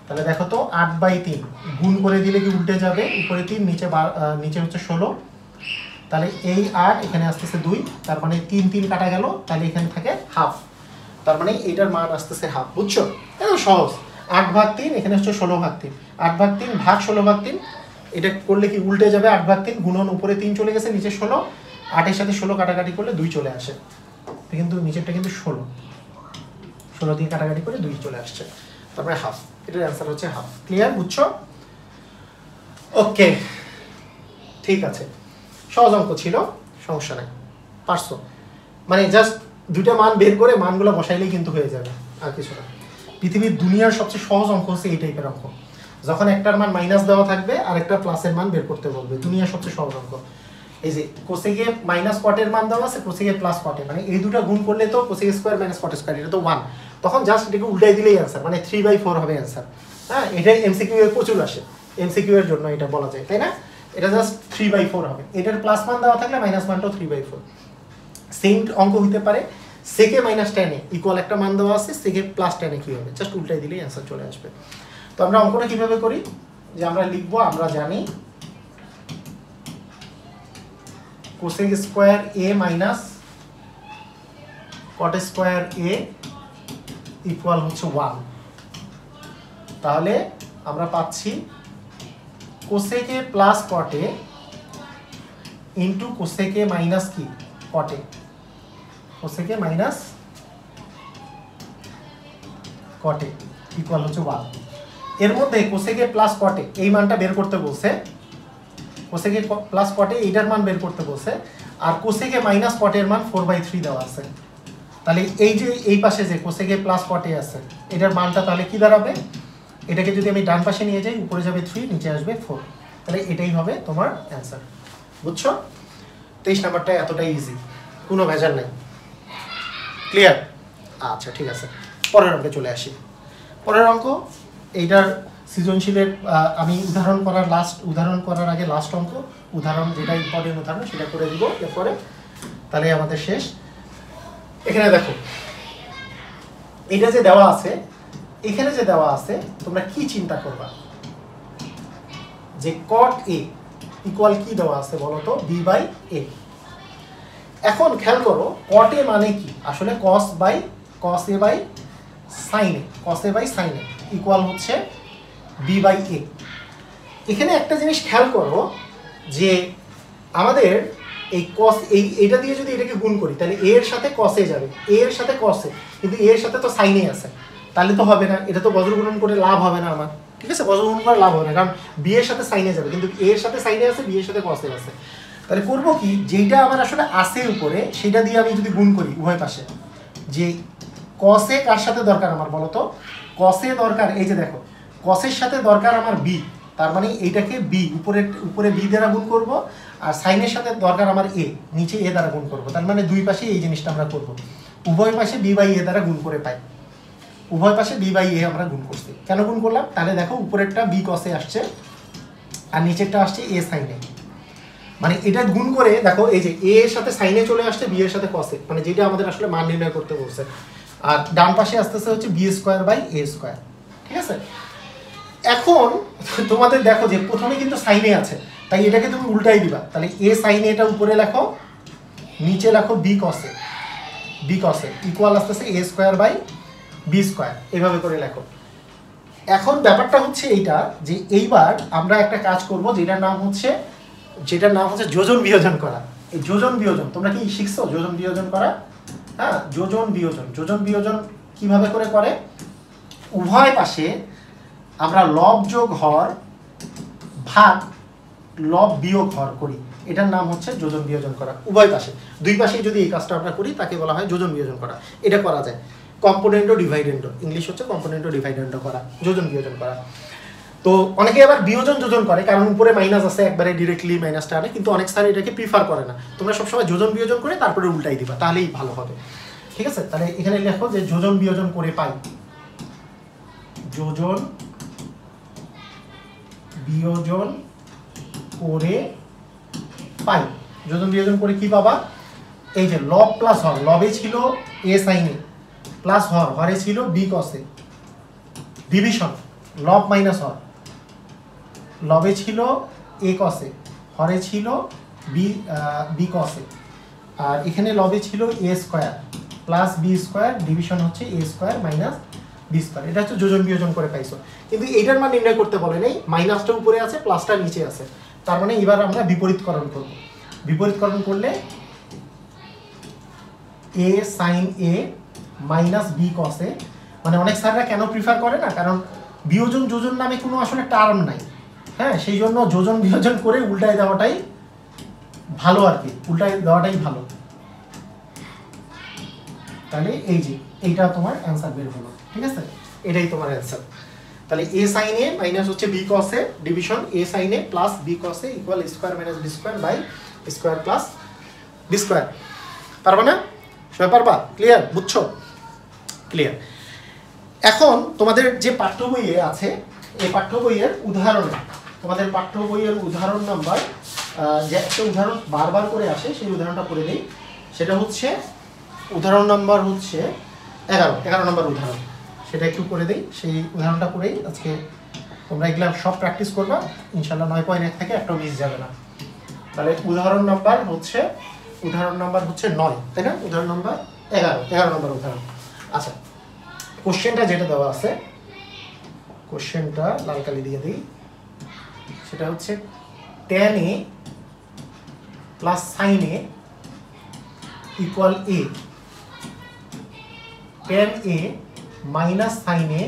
তাহলে দেখো তো 8/3 গুণ করে দিলে কি উল্টে যাবে, উপরে 3 নিচে হচ্ছে 16, তাহলে এই 8 এখানে আসতেছে 2, তার মানে 3 3 কাটা গেল, তাহলে এখানে থাকে হাফ, তার মানে এইটার মান আসতেছে হাফ। বুঝছো? একদম সহজ। 8/3 এখানে হচ্ছে 16/3, 8/3 ভাগ 16/3, এটা করলে কি উল্টে যাবে, 8/3 গুণন উপরে 3 চলে গেছে, নিচে 16, 8 এর সাথে 16 কাটাকাটি করলে 2 চলে আসে, কিন্তু নিচেরটা কিন্তু 16 দিয়ে কাটাকাটি করে 2 চলে আসছে, তারপরে হাফ, এটার অ্যান্সার হচ্ছে হাফ। ক্লিয়ার? বুঝছো? ওকে ঠিক আছে, সহজ অঙ্ক ছিল, সমস্যা নাই, পারছো। মানে জাস্ট দুইটা মান বের করে মানগুলো বসাইলেই কিন্তু হয়ে যাবে, আর কিছু না। পৃথিবীর দুনিয়ার সবচেয়ে সহজ অঙ্ক হচ্ছে এই টাইপের অঙ্ক, যখন একটার মান মাইনাস দেওয়া থাকবে আর একটা প্লাসের মান বের করতে বলবে, দুনিয়ার সবচেয়ে সহজ অঙ্ক। এই যে কোসেকে মাইনাস কটের মান দেওয়া আছে, কোসেকে প্লাস কটে, মানে এই দুটো গুণ করলে তো cosec square minus cot square, এটা তো 1, তখন জাস্ট এটাকে উল্টাই দিলেই অ্যান্সার, মানে 3/4 হবে অ্যান্সার। হ্যাঁ, এটাই এমসিকিউ এর প্রচুর আসে, এমসিকিউ এর জন্য এটা বলা যায়, তাই না? এটা জাস্ট 3/4 হবে, এটার প্লাস মান দেওয়া থাকলে মাইনাস মানটাও 3/4। সেম অঙ্ক হইতে পারে সেকে মাইনাস tan a ইকুয়াল একটা মান দেওয়া আছে, সেকে প্লাস tan a কি হবে, জাস্ট উল্টাই দিলেই অ্যান্সার চলে আসবে। তো আমরা অঙ্কটা কিভাবে করি, যে আমরা লিখবো, আমরা জানি cosec square a minus cot square a equal হচ্ছে 1, তাহলে আমরা পাচ্ছি cosec a plus cot a into cosec a minus কি cot a, cosec a minus cot a equal হচ্ছে 1। এর মধ্যে কোসেকে প্লাস কটে এই মানটা বের করতে বলছে, কোসেকে প্লাস কটে এইটার মান বের করতে বলছে, আর কোসেকে মাইনাস কটের মান 4/3 দেওয়া আছে। তাহলে এই যে এই পাশে যে কোসেকে প্লাস কটে আছে এটার মানটা তাহলে কি দাঁড়াবে, এটাকে যদি আমি ডান পাশে নিয়ে যাই উপরে যাবে 3, নিচে আসবে 4, তাহলে এটাই হবে তোমার অ্যান্সার। বুঝছো? 23 নাম্বারটা এতটাই ইজি, কোনো ভেজাল নাই। ক্লিয়ার? আচ্ছা ঠিক আছে, পরের অঙ্কে চলে আসি। পরের অঙ্ক এইটার সৃজনশীলের আমি উদাহরণ করার আগে লাস্ট অঙ্ক, উদাহরণ যেটা ইম্পর্টেন্ট উদাহরণ সেটা করে দিব এরপরে, তাহলে আমাদের শেষ। এখানে দেখো এটা যে দেওয়া আছে, এখানে যে দেওয়া আছে তোমরা কি চিন্তা করবা যে cot a ইকুয়াল কি দেওয়া আছে বলো তো, b/a। এখন খেয়াল করো cot a মানে কি, আসলে cos a by sin a, cos a by sin a equal হচ্ছে b/a। এখানে একটা জিনিস খেয়াল করো যে আমাদের এই cos এইটা দিয়ে যদি এটাকে গুণ করি তাহলে a এর সাথে cos a যাবে, a এর সাথে cos a, কিন্তু a এর সাথে তো sin a আছে, তাহলে তো হবে না, এটা তো বজ্রগুণন করে লাভ হবে না আমার, ঠিক আছে? বজ্রগুণন করে লাভ হবে না, কারণ b এর সাথে sin a যাবে, কিন্তু a এর সাথে sin a আছে, b এর সাথে cos a আছে। তাহলে করব কি, যেটা আমার আসলে আছে উপরে সেটা দিয়ে আমি যদি গুণ করি উভয় পাশে, যে cos a কার সাথে দরকার আমার বলো তো, cos a দরকার, এই যে দেখো cos এর সাথে দরকার আমার b, তার মানে এইটাকে b উপরে b দ্বারা গুণ করব, আর sin এর সাথে দরকার আমার a, নিচে a দ্বারা গুণ করব। তার মানে দুই পাশে এই জিনিসটা আমরা করব, উভয় পাশে b/a দ্বারা গুণ করে পাই, উভয় পাশে b/a আমরা গুণ করছি। কেন গুণ করলাম, তাহলে দেখো উপরেরটা b cos a আসছে আর নিচেরটা আসছে a sin a, মানে এটা গুণ করে দেখো এই যে a এর সাথে sin a চলে আসছে, b এর সাথে cos a, মানে যেটা আমাদের আসলে মান নির্ণয় করতে বলছে, আর ডান পাশে আসতেছে হচ্ছে b²/a², ঠিক আছে? এখন তোমাদের দেখো যে প্রথমে কিন্তু sin a আছে, তাই এটাকে তুমি উল্টাই দিবা, তাহলে a sin a টা উপরে লেখো, নিচে লেখো b cos a ইকুয়াল আসতেছে a²/b², এইভাবে করে লেখো। এখন ব্যাপারটা হচ্ছে এইটা যে এইবার আমরা একটা কাজ করব যেটার নাম হচ্ছে যোজন বিয়োজন করা। এই যোজন বিয়োজন তোমরা কি শিখছো যোজন বিয়োজন করা? হ্যাঁ, যোজন বিয়োজন কিভাবে করে করে, উভয় পাশে আমরা লব যোগ হর ভাগ লব বিয়োগ হর করি, এটার নাম হচ্ছে যোজন বিয়োজন করা। উভয় পাশে, দুই পাশেই যদি এই কাজটা আমরা করি তাকে বলা হয় যোজন বিয়োজন করা। এটা করা যায় কম্পোনেন্ট ও ডিভাইডেন্ড, ইংলিশ হচ্ছে কম্পোনেন্ট ও ডিভাইডেন্ড করা, যোজন বিয়োজন করা। তো অনেকে আবার বিয়োজন যোজন করে, কারণ উপরে মাইনাস আছে একবারে ডিরেক্টলি মাইনাসটা আনে, কিন্তু অনেক স্যার এটাকে প্রিফার করে না। তোমরা সবসময় যোজন বিয়োজন করে তারপরে উল্টাই দিবা, তাহলেই ভালো হবে, ঠিক আছে? তাহলে এখানে লেখো যে যোজন বিয়োজন করে পাই, যোজন বিয়োজন করে পাই। যোজন বিয়োজন করে কি পাবা, এই যে লব প্লাস হর, লবে ছিল a sin a প্লাস হরে ছিল b cos a, ডিভিশন লব মাইনাস হর, লবে ছিল a cos a, হরে ছিল b cos a, আর এখানে লবে ছিল a² প্লাস b² ডিভিশন হচ্ছে a² মাইনাস b²। এটা হচ্ছে যোজন বিয়োজন করে পাইছো, কিন্তু এইটার মান নির্ণয় করতে বলে নেই, মাইনাসটা উপরে আছে প্লাসটা নিচে আছে, তার মানে এবার আমরা বিপরীতকরণ করব। বিপরীতকরণ করলে a sin a minus b cos a, মানে অনেক স্যাররা কেন প্রিফার করে না, কারণ বিয়োজন যোজন নামে কোনো আসলে টার্ম নাই, হ্যাঁ, সেই জন্য যোজন বিয়োজন করে উল্টায় দেওয়াটাই ভালো আর কি, উল্টায় দেওয়াটাই ভালো। তাহলে এই যে এইটা তোমার অ্যান্সার বের হলো, ঠিক আছে? এটাই তোমার অ্যান্সার। তাহলে a sin a মাইনাস হচ্ছে b cos a division a sin a plus b cos a equal square minus b square by square plus b square. পারবা না? সবাই পারবা? ক্লিয়ার? বুঝছো? ক্লিয়ার। এখন তোমাদের যে পাঠ্য বইয়ে আছে, এই পাঠ্য বইয়ের উদাহরণ, তোমাদের পাঠ্য বইয়ের উদাহরণ নাম্বার, যে একটা উদাহরণ বারবার করে আসে সেই উদাহরণটা করে দিই, সেটা হচ্ছে উদাহরণ নাম্বার হচ্ছে 11 নম্বর উদাহরণ, সেটা একটু করে দিই। সেই উদাহরণটা করেই আজকে তোমরা এগুলা সব প্র্যাকটিস করবা, ইনশাল্লাহ 9.1 থেকে একটাও মিস যাবে না। তাহলে উদাহরণ নাম্বার হচ্ছে 9, তাই না? উদাহরণ নাম্বার 11 নম্বর উদাহরণ। আচ্ছা, কোশ্চেনটা যেটা দেওয়া আছে, কোশ্চেনটা লাল কালি দিয়ে দিই, সেটা হচ্ছে tan a plus sin a equal a, tan a minus sin a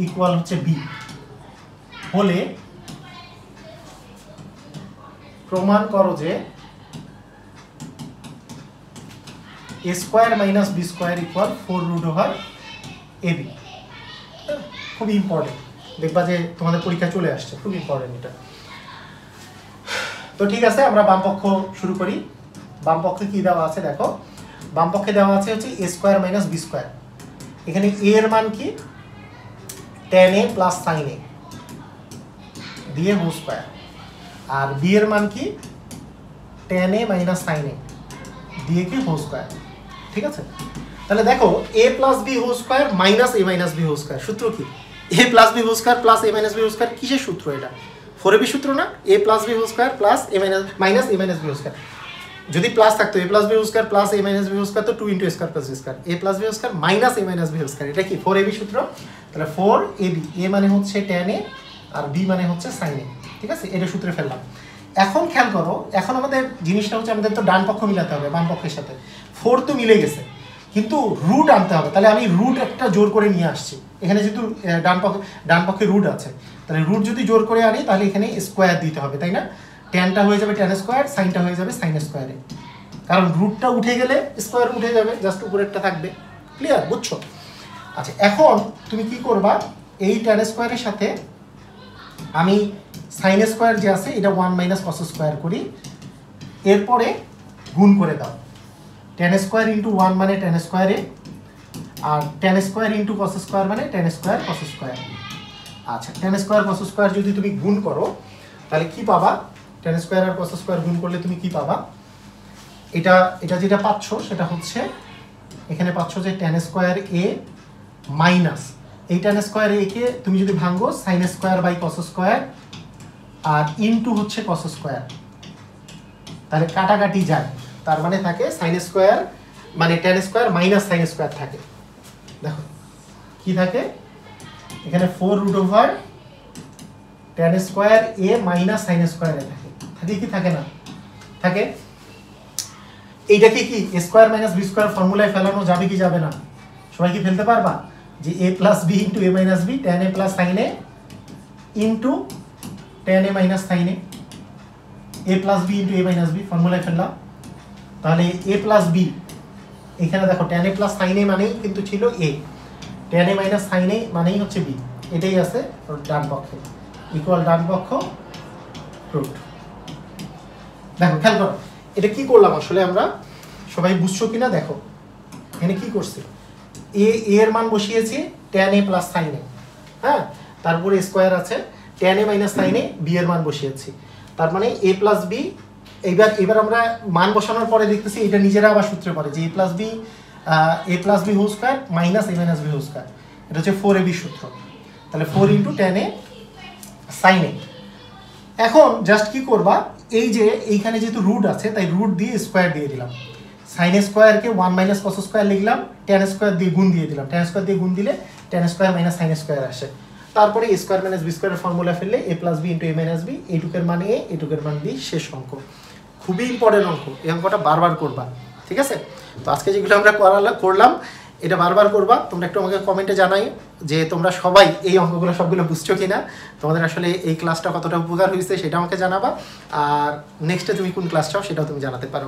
equal হচ্ছে b হলে প্রমাণ করো যে a square minus b square equal 4√ab। খুব ইম্পর্টেন্ট, দেখবা যে তোমাদের পরীক্ষা চলে আসছে, খুব ইম্পর্টেন্ট এটা। তো ঠিক আছে, আমরা বাম পক্ষ শুরু করি। বাম পক্ষে কি দেওয়া আছে দেখো, বাম পক্ষে দেওয়া আছে হচ্ছে a square minus b square. এখানে a এর মান কি, tan a plus sin a দিয়ে হোল স্কয়ার, আর b এর মান কি, tan a minus sin a দিয়ে কি হোল স্কয়ার। ঠিক আছে, তাহলে দেখো a plus b whole square minus a minus b whole square, সূত্র কি, a plus b whole square plus a minus b whole square, কিসের সূত্র এটা, 4ab সূত্র না, a plus b whole square plus a minus a minus b whole square. যদি plus থাকতো a plus b whole square plus a minus b whole square, তো 2 * a square plus b square, a plus b whole square minus a minus b whole square, এটা কি 4ab সূত্র। তাহলে 4ab, a মানে হচ্ছে tan a R b মানে হচ্ছে sin a। ঠিক আছে, এটা সূত্রে ফেললাম। এখন খেয়াল করো, এখন আমাদের জিনিসটা হচ্ছে আমাদের তো ডান পক্ষ মিলাতে হবে বাম পক্ষের সাথে। 4 তো মিলে গেছে, কিন্তু রুট আনতে হবে। তাহলে আমি রুট একটা জোর করে নিয়ে আসছি, এখানে যেহেতু ডান পক্ষে রুট আছে, তাহলে রুট যদি জোর করে আনি তাহলে এখানে স্কোয়ার দিতে হবে, তাই না। ট্যানটা হয়ে যাবে ট্যান স্কোয়ার, সাইনটা হয়ে যাবে সাইন স্কোয়ারে, কারণ রুটটা উঠে গেলে স্কোয়ার উঠে যাবে, জাস্ট উপরেরটা থাকবে। ক্লিয়ার, বুঝছো? আচ্ছা, এখন তুমি কি করবা, এই ট্যান স্কোয়ারের সাথে আমি সাইন স্কোয়ার যে আছে এটা 1 মাইনাস কস স্কোয়ার করি, এরপরে গুণ করে দাও। tan স্কোয়ার ইন্টু 1 মানে tan স্কোয়ারে, আর tan square into cos square মানে tan স্কোয়ার কস স্কোয়ার। আচ্ছা, tan স্কোয়ার কস স্কোয়ার যদি তুমি গুণ করো তাহলে কি পাবা, tan স্কোয়ার আর কস স্কোয়ার গুণ করলে তুমি কি পাবা, এটা যেটা পাচ্ছ সেটা হচ্ছে এখানে পাচ্ছ যে tan স্কোয়ার a মাইনাস এই tan স্কোয়ার a কে তুমি যদি ভাঙো sine square by cos square আর ইনটু হচ্ছে কস স্কোয়ার, তাহলে কাটাকাটি যায়, তার মানে থাকে সাইন স্কোয়ার মানে tan square minus sine square থাকে। দেখো কি থাকে এখানে 4√tan square a minus sine square a থাকে, থাকে কি থাকে না থাকে। এইটাকে কি a square minus b square ফর্মুলায় ফেলানো যাবে কি যাবে না, সবাই কি ফেলতে পারবা, যে a plus b into a minus b tan a plus sign a into tan a minus sign a plus b into a minus b ফর্মুলায় ফেললাম। তাহলে a প্লাস b, এখানে দেখো tan a plus sign a মানেই কিন্তু ছিল a, tan a minus sign a মানেই হচ্ছে b, এটাই আছে ডান পক্ষে, ইকুয়াল ডান পক্ষ রুট। দেখো খেয়াল করো এটা কি করলাম আসলে, আমরা সবাই বুঝছো কিনা দেখো, এখানে কি করছি, a এর মান বসিয়েছি tan a plus sign a, হ্যাঁ, তারপরে স্কোয়ার আছে tan a minus sign a, b এর মান বসিয়েছি, তার মানে a প্লাস b। এবার আমরা মান বসানোর পরে দেখতেছি এটা নিজেরা আবার সূত্রে পড়ে যে a plus b whole square minus a minus b whole square, এটা হচ্ছে 4ab সূত্র। তাহলে 4 into tan a sine a। এখন জাস্ট কি করবা, এই যে এইখানে যেহেতু রুট আছে তাই রুট দিয়ে স্কোয়ার দিয়ে দিলাম, সাইন স্কোয়ারকে 1 মাইনাস কস স্কোয়ার লিখলাম, tan স্কোয়ার দিয়ে গুণ দিয়ে দিলাম, tan স্কোয়ার দিয়ে গুণ দিলে tan square minus sine square আসে, তারপরে a স্কোয়ার মাইনাস b স্কোয়ারের ফর্মুলা ফেললে a plus b into a minus b, এইটুকের মান a এইটুকের মান b, শেষ অঙ্ক। খুবই ইম্পর্টেন্ট অঙ্ক, এই অঙ্কটা বারবার করবা, ঠিক আছে। তো আজকে যেগুলো আমরা করলাম এটা বারবার করবা। তোমরা একটু আমাকে কমেন্টে জানাই যে তোমরা সবাই এই অঙ্কগুলো সবগুলো বুঝছো কিনা, তোমাদের আসলে এই ক্লাসটা কতটা উপকার হয়েছে সেটা আমাকে জানাবা, আর নেক্সটে তুমি কোন ক্লাস চাও সেটাও তুমি জানাতে পারো।